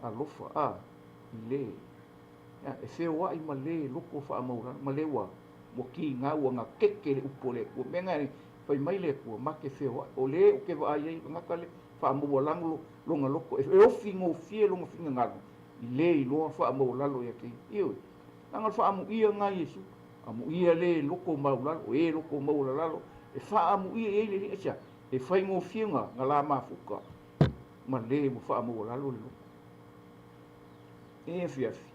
Speaker 1: a lofa i le e wheo ai ma le loko wha amaura ma le wa mo ki ngā ua ngā keke le upo le kua mea ngai whai mai le kua ma ke wheo o le o ke wa ai ai ngaka le wha amaua lango longa loko e ofi ngō fie longa finga ngalo i le i loa wha amau lalo ia kei ioi nanga wha amu ia ngā Yesu amu ia le loko mau lalo o e loko mau lalo e wha amu ia e le asia e whai ngō whiunga ngā la mafuka ma le mo wha amau lalo le loko e whiawhi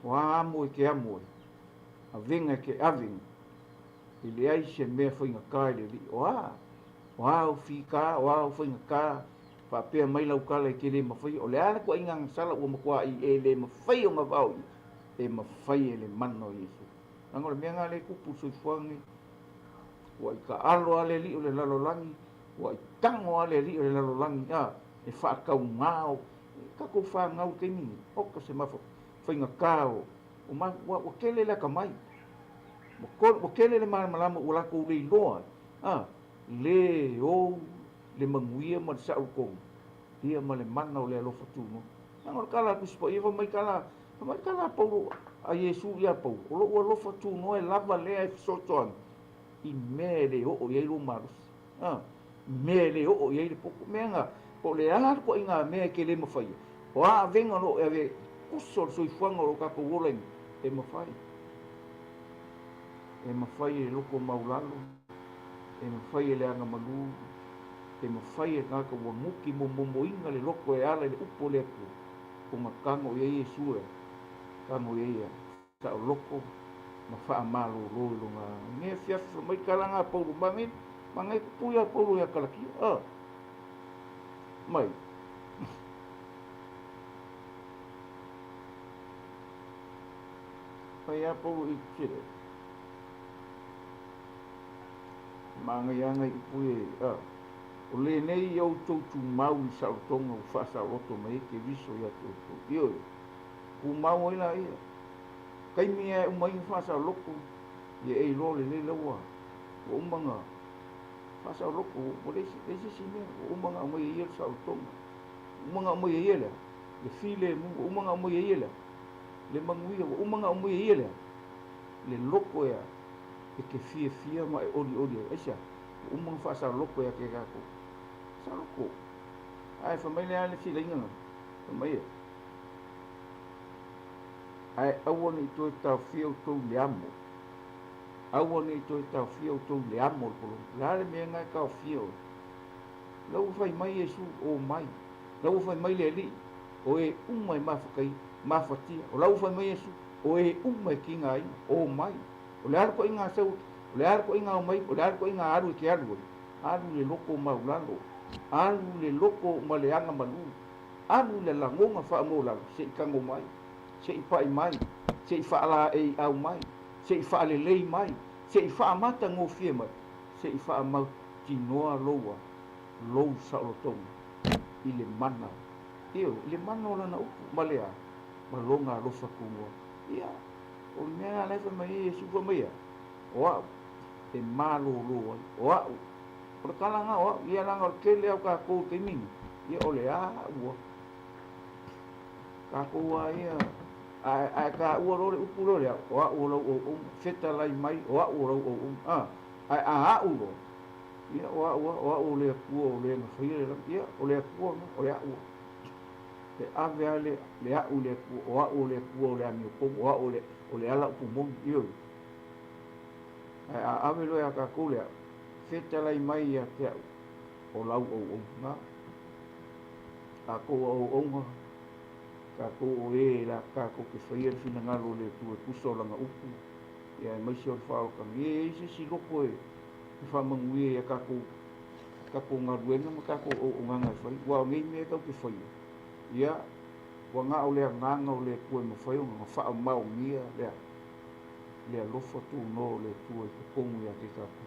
Speaker 1: wa amu e ke amu e a venga ke avinga i le ai se mea whainga kai le li o au whika o au whainga ka Whapea mai lau kala i kere mawhai. O le ana kua ingang sala ua makua i e le mawhai o ngā vau. E mawhai e le mana o Yesu. Nanga le mea ngā le kupu soifuangi. Ua i ka alo ale li o le lalolangi. Ua i tango ale li o le lalolangi. E whaakau ngāo. Ka kou whaangau ke mingi. Oka se mawha. Whainga kāo. O ma wa kele la ka mai. Wa kele le malama ua lako le iloa. Le o le manguia ma le saukong. Ia ma le mana o le alofa tūno. Nanga kala kuspa ia mai kala. Mai kala pau a Yesu ia pau. O lo ua lofa tūno e lava lea e fisotoan. I me le o iei lo marus. Me le o iei le poko. Mea nga. O le ala ko inga mea ke le mawhai. O a venga lo e ave kusor soifuanga lo kako woleng. E mawhai. E mawhai e loko maulalo. E mawhai e le anga malu. E mawhai e ngaka wanguki mo inga le loko e ala le upo le aku. O ngā kango e Yesu e. Kango e ia. Sa o loko. Ma wha malo lo ngā. Nge fiafa mai kalanga pauru mangin. Mangai kupuia pauru ya kalaki. Mai. Pai a pauru i kire. Mangai angai kupuia. O le nei au tautu mau i sautonga o whaasa roto mai ke viso ia tautu. Ioi, ku mau ila ia. Kai mea umai whaasa loko, ia ei role le laua. O umanga, whaasa loko, o leisi si mea, o umanga umai ia sautonga. Umanga umai ia lea, le file mungu, umanga umai ia lea. Le manguia, o umanga umai ia lea. Le loko ia, e ke fia ma e ori, eisa. O umanga whaasa loko ia ke kako. Saloko. Ai famile ale si lenga. Famile. Ai awoni to ta fio to liamo. Awoni to ta fio to liamo polo. Lale me ngai ka fio. Lau fai mai Yesu o mai. Lau fai mai le li. O e umai mafakai, mafatia. O lau fai mai Yesu o e umai kingai o mai. O le arko inga sau, o le arko inga o mai, o le arko inga aru ke aru. Aru le loko maulalo. Alu le loko ma le anga malu. Alu le langonga wha mola. Se i kango mai. Se i pai mai. Se i wha ala e au mai. Se i wha ale lei mai. Se i wha amata ngō fie mai. Se i wha amau tinoa loa. Lou saolotonga. I le mana. Io, le mana o lana upu. Ma lea. Ma longa rofa kungua. Ia. O le mea lefa mai e suwa mai. O au. E malo loa. O au. O le kalanga o, ia langa o kele au kako te mingi. Ia o le ua. Kako ua ia. Ai ka ua rore upu rore au. O a ua rau o feta lai mai. O a ua rau o ai a uro. Ia o a ua le kua o le mawhaire lam. Ia o le kua o le a ua. Le ave a le a u le kua. O a ua le kua o le ami o pomo. O a o le ala upu mongi. Ia. Ai a ave loe a kako le au. Feta lai mai a te au. O lau o nga. A ko o nga. Ka ko o e la ka ko ke whaia fina ngalo le tu e puso langa upu. Ia mai si o whao ka nge se si loko e. E whamangui e ka ko ngā ruenga ma ka ko o nganga e whai. Wa ngei mea tau ke whaia. Ia. Wa ngā o lea nganga o le kue ma whai o ngā wha mau ngia lea. Lea lofa tu no le tu e ke kongu ia ke ka ko.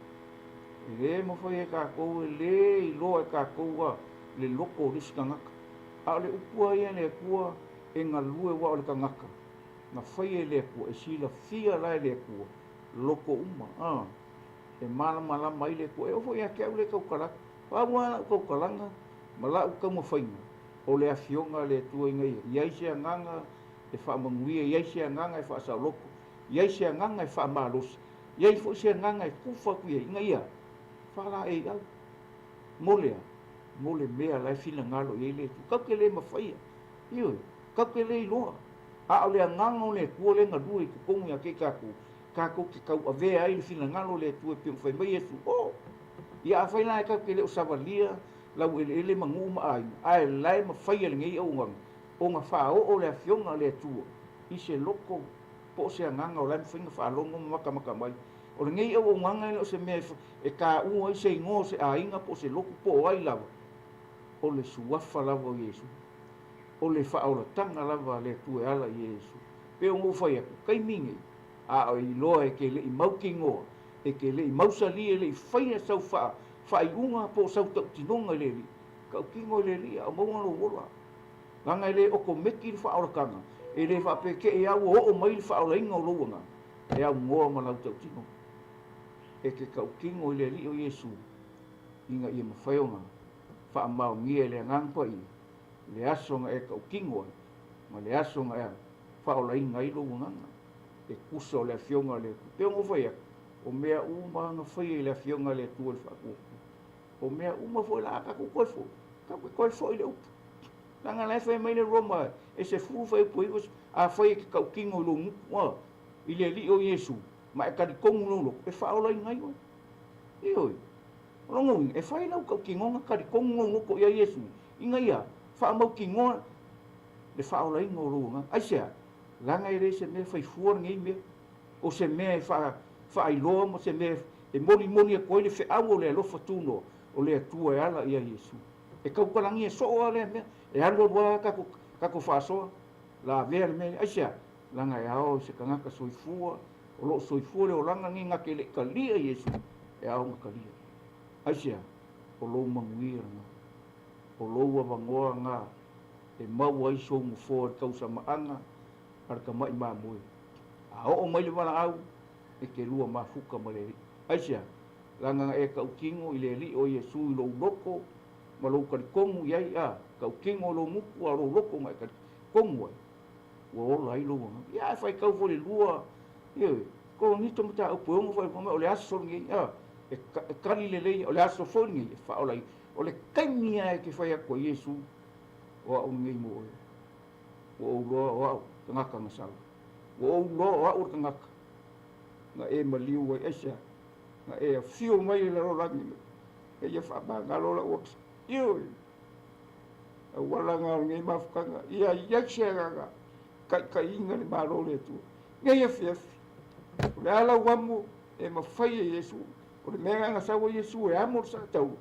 Speaker 1: Le mo foi e kako le i loa e kako le loko risi kangaka. A le upua ia le kua e ngā lue wa o le kangaka. Ngā whai e le kua e sila fia lai le kua. Loko uma. E malama mai le kua. E ofo ia kia ule kaukalaka. Pāua kaukalanga. Ma lau kauma whainga. O le afionga le tua inga ia. Iai se anganga e whaamanguia. Iai se anganga e whaasau loko. Iai se anganga e whaamalosi. Iai fo se anganga e kufa kuia inga ia. Whala e au. Molea. Mole mea lai fina ngalo i le tu. Kau ke le mawhaia. Ioi. Kau ke le iloa. A o le anganga o le kua le ngadua i kukongu ia ke kako. Kako ke kau avea ai le fina ngalo le tu e piong whai mai esu. Oh. Ia a whaina e kau ke le o savalia. Lau ele mangu ma ai. Ai lai mawhaia le ngei au ngang. O ngā wha o le afionga le tua. I se loko. Po se anganga o lai mwhinga wha alongo maka mai. O le ngei au nganga o se mea e ka ua i se ingo se a inga po se loku po ai lawa. o le suafa lava o Iesu. O le whaoratanga lava le tue ala i Iesu. Pe o ngofai aku, kai mingi. A o i loa e ke le i mau kingoa. E ke le i mau sali e le i whaia sau whai unga po sau tau tinonga le li. Ka o kingo le li, a maunga no wola. Langa le o ko meki le whaorakanga. E le whapeke e au o mai le whaorainga o luanga. E au ngoa ma lau tau tinonga. E ke ka o kingo le li o Iesu. Inga ia mawhaionga. Wha mau ngia le ngangpa i. Le asonga e ka o kingo. Ma le asonga e whaolainga i luanga. E kusa o le fionga le. Peo ngofai aku. O mea uma nga whai le fionga le tua le whakuku. O mea uma fo la ka ku koe fo. Ka koe fo i le upu. Nanga lai whai mai le Roma. E se furu whai pui was. A whai ke kau kingo lo muku. I le li o Iesu. Ma e kari kongu lo. E whaolainga i oi. I oi. Rongo e whai lau kau kingonga kari kongo lo ko ia Iesu. Inga ia. Wha mau kingonga. Le whaolainga o lo. Aisea. Langa i re se mea whai fuar ngai mea. O se mea whaailoa mo se mea e moni a koe le whiau o le alofa tūno o le atua e ala ia Iesu. E kaukalangi e soa le mea. E alo rua kako whaasoa. La vea le mea. Aisea. Langa e ao se kangaka soifua. O lo soifua le o langa ngi ngake le kalia Iesu. E ao nga kalia. Aisea. O lo manguira nga. O lo avangoa nga. E mau ai so mo fo kausa maanga. Arka mai mamoi. A o mai le wana au. E ke lua mafuka ma le ri. Aisea. Langa e kau kingo i le li o Iesu i lo loko. Ma lo karikongu iai a. Kau kingo lo muku a lo loko ma e karikongu ai. Ua ola ai lo wanga. Ia e whai kau fo le lua. Ioi. Ko nito mata au puongo fo le o le aso ngi. E kari le lei o le aso fo ngi. E wha ola i. O le kaimia e ke whai ako Iesu. O au ngi mo oi. O au loa o au. Tangaka ngasala. O au loa o au tangaka. Nga e maliu ai aisea. Nga e a fio mai le rolangi. E ia wha ngalola uaks. Ioi. A walanga ngai mafukanga. Ia iaksea gaga. Kai inga le maro le tu. Ngai e fiafi. O le ala wamu e mawhai e Iesu. O le mea nga sawa Iesu e amor sa tau.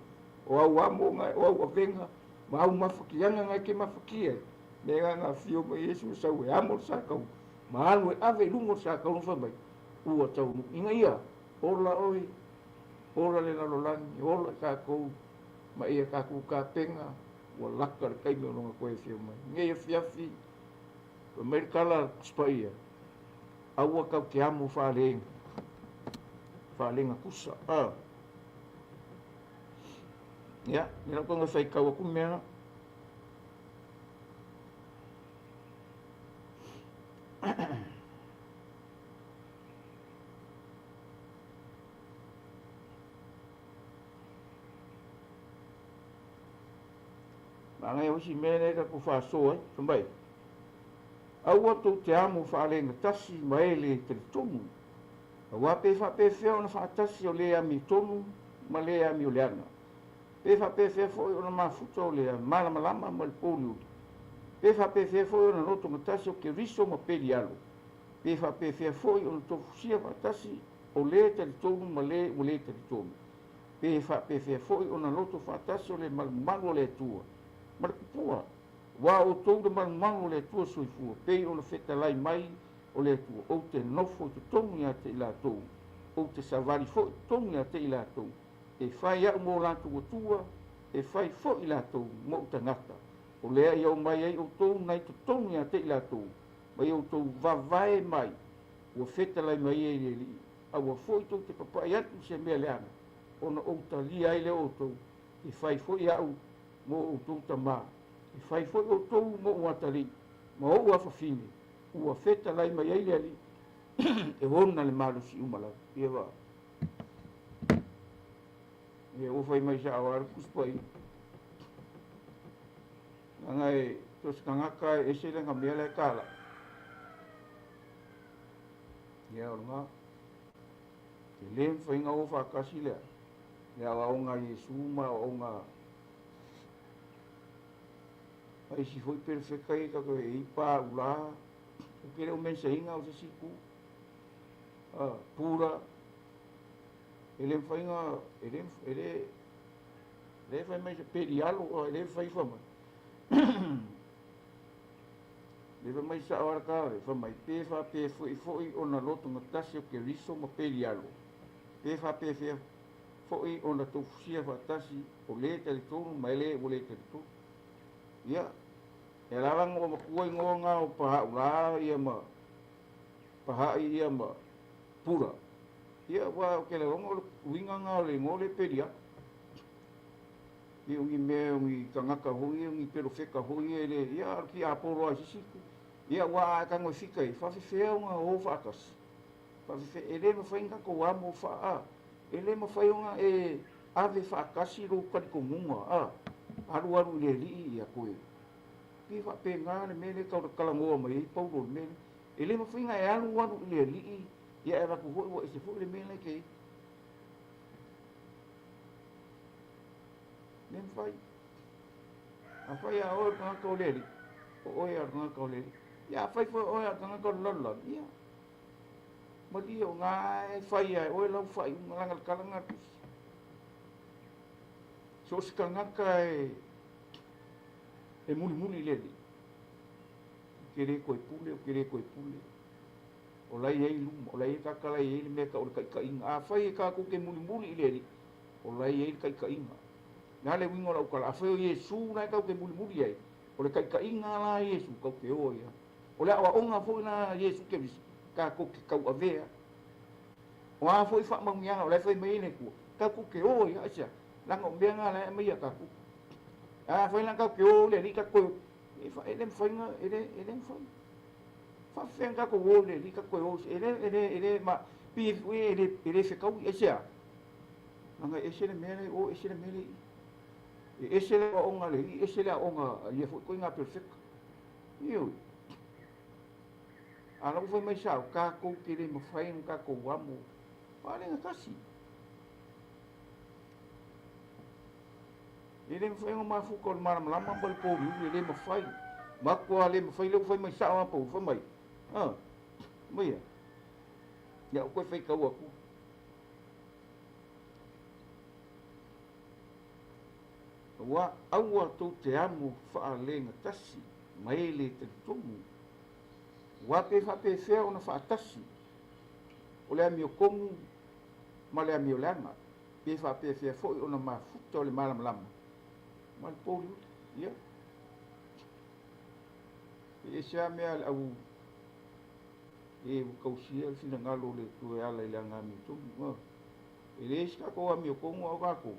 Speaker 1: O au amo ngai, o au avenga. Ma au mafakianga ngai ke mafakia. Mea nga fio ma Iesu sau e amor sa kau. Ma anu e ave lungo sa kau nufa mai. Ua tau inga ia. Ola oi. Ola le nalolangi. Ola kakou. Ma ia kakou ka penga. Ua laka le kaime ononga koe fio mai. Ngai e fiafi. Mai kala spaia. Aua kau ke amo whalenga. Whalenga kusa. Ia. Nina konga whai kau aku mea. Mangai o si mene ka ku whaasoa. Tambai. Aua tau te amo whaalenga tasi maele te tomu. Aua pe whapewhea ona whaatasi o le ami tomu, ma le ami o le ana. Pe whapewhea foi ona mafuta o le malamalama ma le polio. Pe whapewhea foi ona noto ngatasi o ke riso ma peli alo. Pe whapewhea foi ona tofusia whaatasi o le te tomu ma le o le te tomu. Pe whapewhea foi ona noto whaatasi o le malu o le tua. Ma le kupua. Wa o tou de mango le tua soifua. Pei o le feta lai mai o le tua. O te nofo te tongi a te ila tou. O te savari fo tongi a te ila tou. E whai au mō lantu o tua. E whai fo ila tou mo tangata. O lea i au mai ai o tou nai te tongi a te ila tou. Mai o tou vavae mai. O feta lai mai e le li. Au a fo i tou te papai atu se mea leana. Ona o ta li ai le o tou. E whai fo i au mo o tou tamaa. E whai foi o tou mo uatari. Ma o ua whawhine. Ua feta lai mai eile ali. E hona le malu si umala. Ia wa. E o whai mai sa awara kuspai. Ngai tos kangaka e se lenga mea le kala. Ia o nga. Te lem whainga o whakasi lea. Ia wa o nga Iesu ma o nga ai si foi perfecta e kako e ipa ula o kere o mensa inga o se siku pura ele whainga ele le fai mai se perialo o le fai fa mai le fai mai sa ora ka le fai mai pe fa pe foi ona loto na tasi o ke riso ma perialo pe fa pe fe foi ona to fusia fa tasi o le te tonu mai le o le te tonu ia e lavang o makua ngonga o paha ula ia ma paha ia ma pura ia wa ke le longo winga nga le ngole pedia i ungi me ungi kangaka hui ungi pero feka hui ele ia ki aporo a sisiku ia wa ka ngo fika i fa fe nga o fatas fa fe ele no fa inga ko amo fa a ele mo fa nga e ave fa kasi ro ka ko munga a aru le li ia ko ki fa pe nga le mele ka kala ngo mai paulo mele ele mo fa inga e aru le li ia era ko ho e se fu le mele ke nem fai a fai a o ka ko le o ia ka ko le ia fai fo o ia ka ko lolo ia mo di o nga fai a o lo fai un langal kalanga so skanga kai e muli le kere ko pule o lai ei lum o lai ka kala ei me ka o ka inga a fai ka ko ke muli le o lai ei ka inga na le wingo o kala fai Yesu na ka ke muli ai o le ka inga la Yesu ka ke o ia o le a onga fo na Yesu ke ka ko ke ka avea o a fo fa mang yang o le fai mai ne ku ka ko ke o ia sia la ngom be nga la mai ka ku a fai la ka ke o le ka ko e fa ele fai nga ele fai fa fenga ko wole li ka ko o ele ma pi ele se ka u ese nga ese le mele o ese le mele ese le onga le ese le onga ye fo ko nga perfect io ala ko mai sa ka ko ki le mo fai ka ko wamo wale nga kasi ele mo fai ma fu ko maram lama bal po ele mo fai ma ko ale mo fai le fai mai sa ma po fai mai mai ya ko fai ka aku wa awa tu te amo fa lenga tasi mai le te tomu wa pe fa pe fe ona fa tasi o le mi komu ma le mi langa pe fa pe fe fo ona ma futo le malam lama mal polu ya e sia me al au e ko sia sina ngalo le tu ala le nga mi tu e le ska ko mi komu o ka ko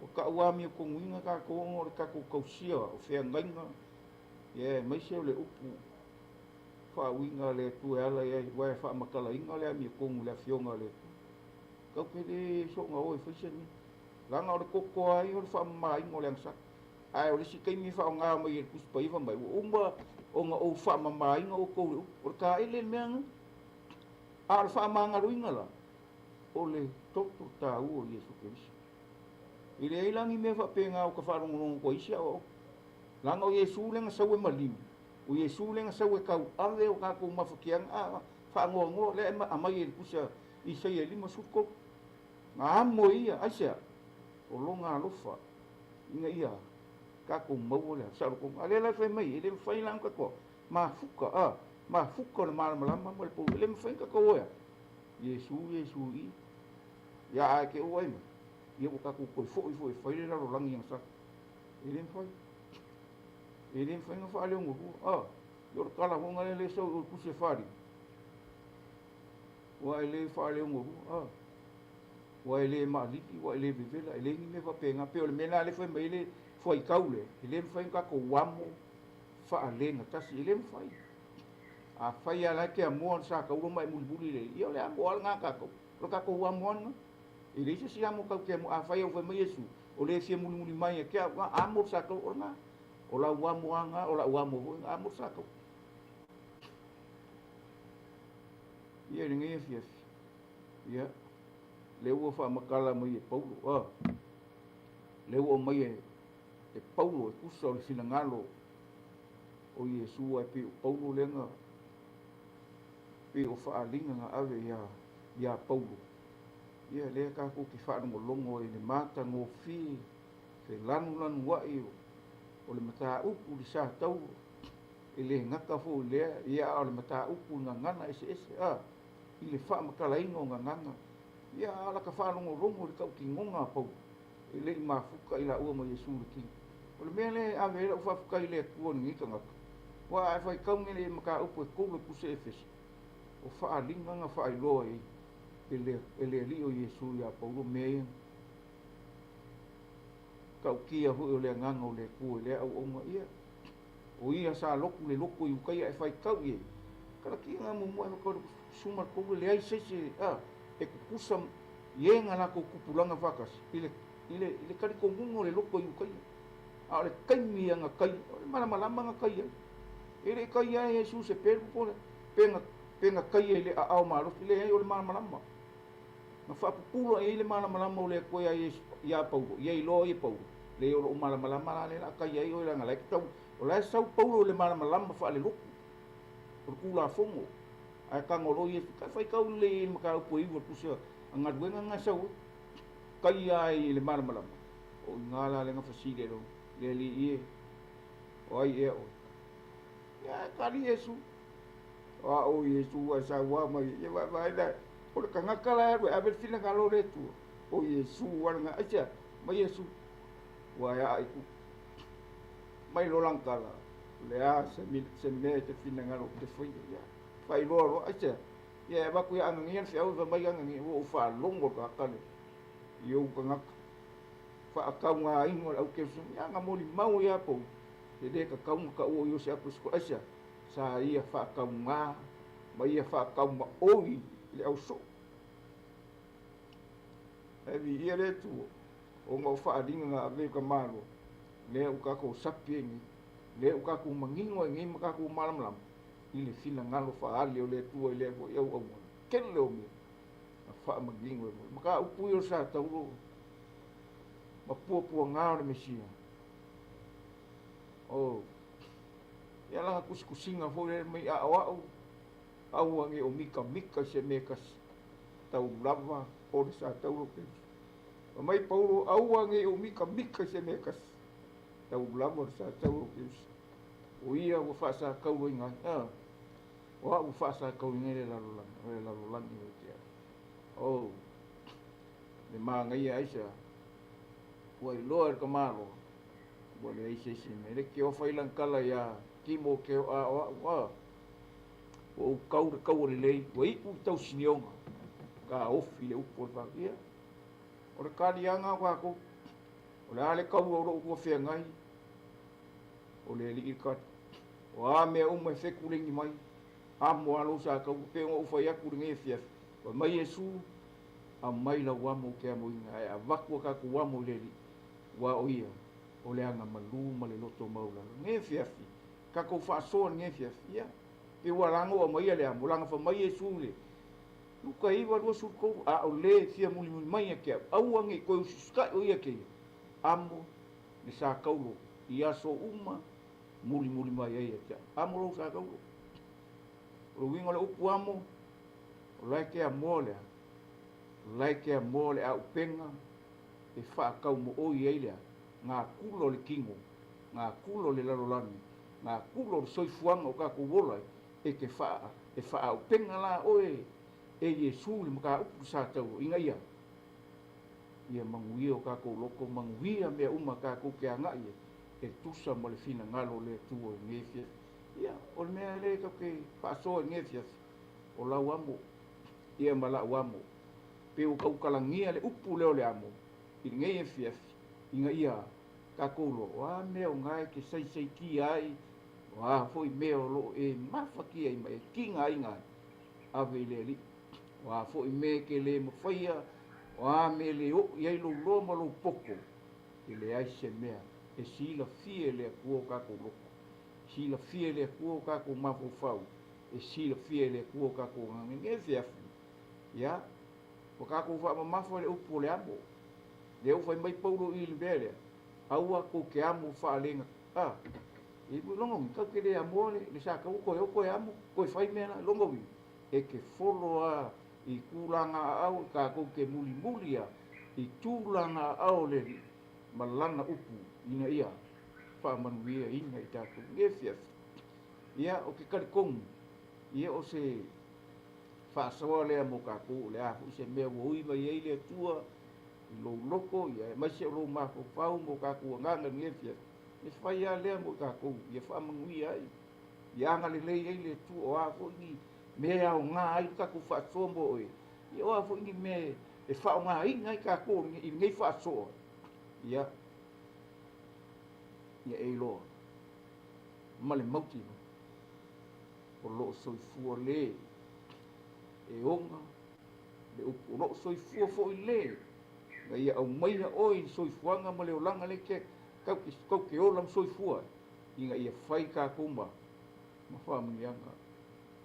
Speaker 1: o ka wa mi ko winga ka ko ngor ka ko sia o fe nganga ye mai se le upu fa winga le tu ala ye wa fa makala inga le mi ko le fionga le ka pe le so nga o fe se ni la nga o ko ko ai o fa mai ngo le sa ai o le si kai mi fa nga mai ku spai fa mai umba o nga o fa mai ngo ko o ka ile me al fa manga ruinga la o le totu ta o Yesu Kristo ile ilangi me fa penga o ka fa ngong ko isia o langa o Yesu le nga sawe maliu o Yesu le nga sawe ka ave o ka ko mafukiang a fa ngo le amai ku sa i se ye lima suko nga mo ia asia o longa lofa inga ia ka ko mau le sa ko ale la fe mai ile fa ilang ka ko ma fuka le mal malama mo le po ile fa ka ko ya Yesu i ya ke o ai ia o ka ko fo fa ile la rolangi yang sa ile fa nga fa le ngo yo kala ho nga le so ku se fari wa ile fa le ngo wa ile ma liki wa ile vivela ile ni me fa penga pe o le mena le fa mai le foi kaule ile fa ka ko wamo fa ale nga tasi ile fa a fa ya la ke mo sa ka u mai mulbuli le io le ngo nga ka ko lo ka ko wamo ile se si amo ka ke mo a fa ya fa mai Yesu o le se mulmuli mai ke a mo sa ka o nga o la wamo anga o la wamo a mo sa ka ia ringi fias ia leu fa makala mai Paulo leu mai e Paulo e kusa o sina ngalo o Yesu ai pe Paulo lenga pe o fa alinga nga ave ya Paulo ia le ka ko ki fa no longo e le mata ngo fi ke lanu wa'i o le mata upu le sa tau e le ngaka fo le ia o le mata upu ngana ese i le wha makalaino nganga ia ala ka whanongo rongo le kau ki ngonga pau e le i mafuka i la ua mo Yesu le ki o le mea le ame la ufafuka i le kua ni ngika ngaka wa e whai kaunge le maka upu e koule puse e fesi o wha linganga wha i loa e le li o Yesu ia paulo mea kau kia hui o le nganga o le kua le au onga ia o ia sa loku le loko i ukai e whai kau ie kala ki ngā mumua e makau sumar koule le ai sese e kukusa ie ngā lako kupulanga whakas i le kariko ngungo le loko i ukai a le kaimi anga kai o le malamalama nga kai e le kai ai Jesus e peru pole penga kai e le a au maros i le ai o le malamalama na whapupula e le malamalama o le koe ai ia paulo ia i loa i paulo le o malamalama le la kai ai o le ngalaiki tau o lai sau paulo le malamalama wha le loko o kula fongo ai kangolo i ka fai kau le maka upo i wa pusa anga duenga nga sau kai ai le malamalama o ngala le nga fasile ro le li ie o ai e o ya kali Yesu o Yesu a sa wa mai e vai da o ka ngakala e a ver fina ngalo le tu o Yesu wa nga acha mai Yesu wa ya ai ku mai lo langkala le a se me te fina ngalo te foi ya fai lo acha ya ba ku ya ngien se au mai ngi o fa longo ka kale yo ka ngak fa ka nga ingo au ke su ya nga moli mau ya po de ka ka o yo se apus ko acha sa ia fa ka nga mai ia fa ka ma oi le au so e vi ia le tu o ngo fa dinga nga ave ka malo le u ka ko sapiengi le u ka ku mangingo ngi maka ku malam i le fina ngalo fa ali o le tu o le o au kele o me fa mangingo maka u pu yo sa tau ma pu nga le mesia o ya la kusinga fo le mai a au ngi o mika se mekas tau lava o le sa tau ke o mai paulo au ngi o mika se mekas tau lava sa tau ke o ia o fa sa kau inga o fa sa kau inga le la ni te o le manga ia isa o i loa ka malo o le ise si me le ke o fai lan kala ia ki mo ke o kau le lei o i pu tau sinionga ka ofi le upo pa ia o le kalianga wa ko o le ale kau o ro ko fe ngai o le li ka o a me o me fe kulingi mai a mo alo sa ka pe o fa ya kulingi fe o mai Yesu a mai la wa mo ke mo ngai a va ko ka ku wa mo le wa o ia o le anga malu ma le loto maula nge fe ka ko fa so nge fe ia e wa lango o mai le amulanga fa mai Yesu le luka i wa su ko a o le fia muli mai ke au ange ko ska o ia ke amo ni sa kaulo ia so uma muli mai ai ya amo lo sa kaulo o wingo le upu amo o like a mole a upenga e fa kau mo o ia ile nga kulo le kingo nga kulo le lalolani nga kulo soifuanga o ka ku wola e ke fa upenga la oe e Yesu le maka upu sa tau inga ia manguia o ka ko loko manguia me uma ka ko ke anga ia e tusa mo le fina ngalo le tuo ngefia ia o me le ka ke paso ngefia o la wamo ia mala wamo pe o ka kalangia le upu le amo i ngefia inga ia ka ko lo wa me o ngai ke sai ki ai wa foi me o lo e mafaki ai mai kinga inga ave le wa fo me ke le mo faia wa me le o ia lo mo lo poko i le ai se mea e sila fie le kuo ka ko loko sila fie le kuo ka ko mafo fau e sila fie le kuo ka ko nge fiafu ya o ka ko fa mafo le upo le amo le o fai mai paulo i le bele aua ko ke amo fa lenga e bu longo ka ke le amo le sa ka ko amo ko fai mena longo wi e ke folo i kulanga au ka ko ke muli i tulanga au le malana upu ina ia whaamanuia inga i tātou ngefiaf. Ia o ke karikongu, ia o se whaasawa lea mo kākou lea fu se mea woiwa i lea tua i lou loko, ia e maise o lou mako pau mo kākou anganga ngefiaf. E whai a lea mo kākou, ia whaamanuia ai. Ia anga le lei lea tua o a fo ingi mea o ngā ai kākou whaasoa mo oe. Ia o a fo ingi mea e whao ngā inga i kākou i ngei whaasoa. Ia e loa ma le mauti no o loo soifua lē e onga le upu o loo soifua fo'i lē na ia au maina oi soifuanga ma le olanga le ke kau ke ola ma soifua inga ia whai kākou ma whaamunianga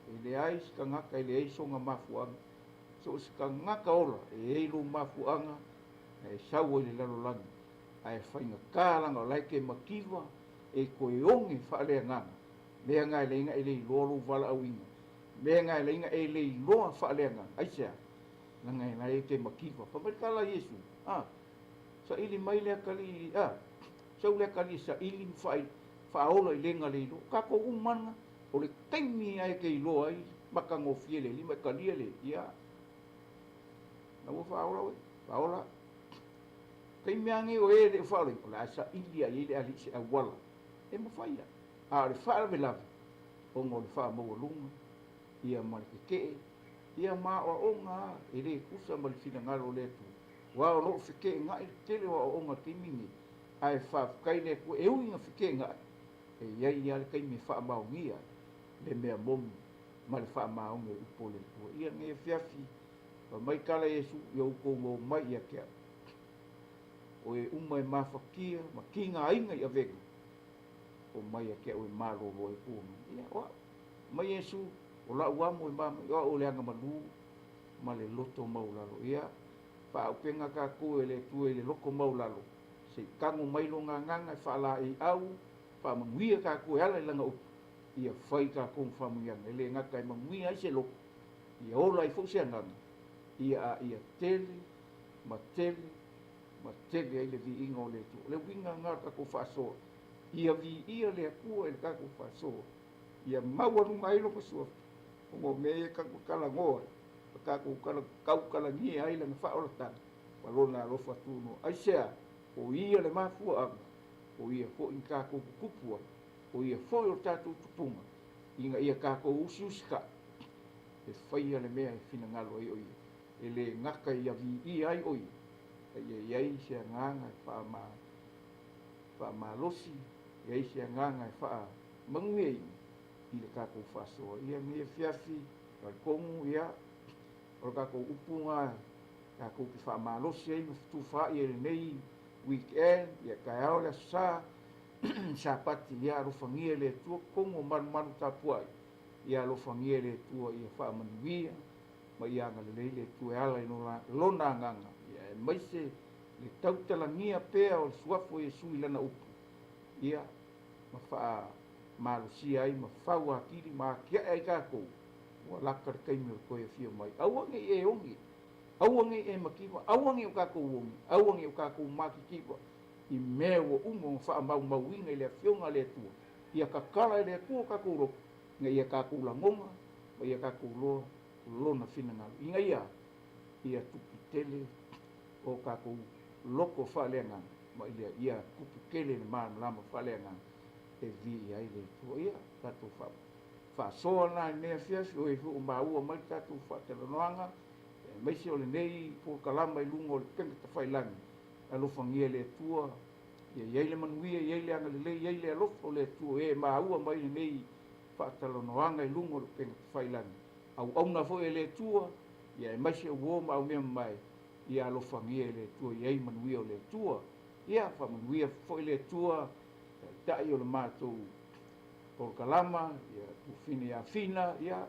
Speaker 1: e le ai skangaka e le ai songa mafuanga so skangaka ola e eilu mafuanga e sau le lalolanga ai whainga kālanga o laike makiwa e koe onge whaalea ngana. Mea ngai leinga e lei loa lo wala au inga. Mea ngai leinga e lei loa whaalea ngana. Aisea, na ngai nai ke makiwa. Pamarikala Yesu. Sa ili mai lea kali, sau lea kali sa ili whaola i lenga lei lo. Kako umanga, o le taimi ai ke i loa ai, maka ngofie le, lima kalia le, ia. Na ua whaola oi, whaola. Kei meange o e le whaole, o la asa ilia i le alise a wala. E mo whaia. A le whaala me lawe. O ngō le whaa maua lunga. Ia marike kee. Ia maa o onga. E le kusa ma le fina ngaro le tu. Wa o loo whike ngai tele wa o onga timingi. Ai whaa kai le kua e uinga whike ngai. E iai ia le kai me whaa maungia. Le mea momu. Ma le whaa maunga upo le tua. Ia nge fiafi. Pa mai kala Yesu. Ia uko ngō mai ia kia. O e umai mawhakia, ma kinga inga i avega. O mai a kia o e malo lo e kūna. Ia, oa, mai Yesu, o la uamo e mama, ia o le anga manu, ma le loto maulalo. Ia, wha au penga ka ko e le tue le loko maulalo. Se kango mailo ngā nganga e wha la e au, wha manguia ka ko e ala i langa upu. Ia whai ka ko mwhamuianga, e le ngaka e manguia ai se loko. Ia ola i fau se anganga. Ia tele, ma tele, ma tele ai le vi inga o le tu. Le winga ngā kako whaasoa. Ia vi ia le akua e le kako whaasoa. Ia maua runga ilo pasua. O mo mea kako kala ngoa. Kako kau kala ngie ai le whaola tana. Walona alofa tuno. Ai sea, o ia le mafua anga. O ia fo in kako kukupua. O ia fo o tatu tupunga. Inga ia kako usi ka. E whaia le mea e fina ngalo ai o ia. E le ngaka ia vi ia ai o ia. Ia iai se nganga wha malosi, iai se nganga wha manguei i le kako whasoa. Ia mea fiafi, ka kongu ia, o kako upunga, kako ki wha malosi ai, tu wha i le nei weekend, ia kai ao le sa, sa pati ia alofangia le tua, kongu manu tapuai, ia alofangia le tua, ia wha manuia, ma ia anga le le tua ala i lona nganga. Mai se le tautalangia pea o suafo e sui lana upu. Ia, ma wha malusia ai, ma whau akiri, ma kia ai kākou. Ua lakar kaimi o koe fia mai. Auange e ongi. Auange e makiwa. Auange o kākou ongi. Auange o kākou makikiwa. I mea ua umo wha mau inga i lea fionga lea tua. Ia kakala i lea tua kākou roko. Nga ia kākou langonga. Ma ia kākou loa. Lona fina ngalo. Inga ia tupi tele. O kako loko whalenga, ma ia kupu kele ni maa lama whalenga, e vi ai le tua ia, kato wha na mea fiasi, o e fu maua mai kato whatelanoanga, meisi o le nei, po kalama i lungo o le penga ta whailangi, alofangia le tua, iai le manuia, iai le anga le lei, iai le alofa o le tua, e maua mai le nei, whatelanoanga i lungo o le penga ta whailangi, au na fo e le tua, iai meisi o uoma au mea mai, ia alofangia le tua, iai manuia o le tua, ia wha manuia fo le tua, tai o le mātou o kalama, ia tufine ia fina, ia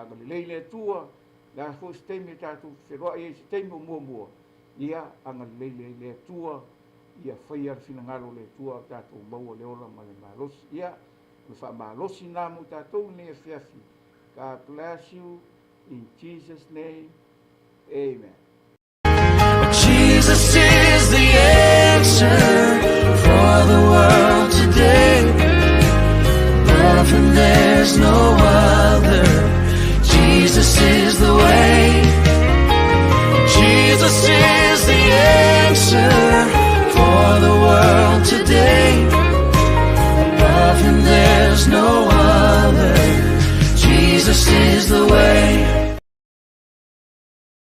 Speaker 1: agalelei le tua, la fo stemi tātou wheroa ia stemi o mua, ia agalelei le tua, ia whai ar fina ngalo le tua, tātou maua le ola ma le malosi, ia le wha malosi nāmu tātou ne fiafi. God bless you, in Jesus' name, amen.
Speaker 2: Jesus is the answer. the world today. Above him there's no other. Jesus is the way. Jesus is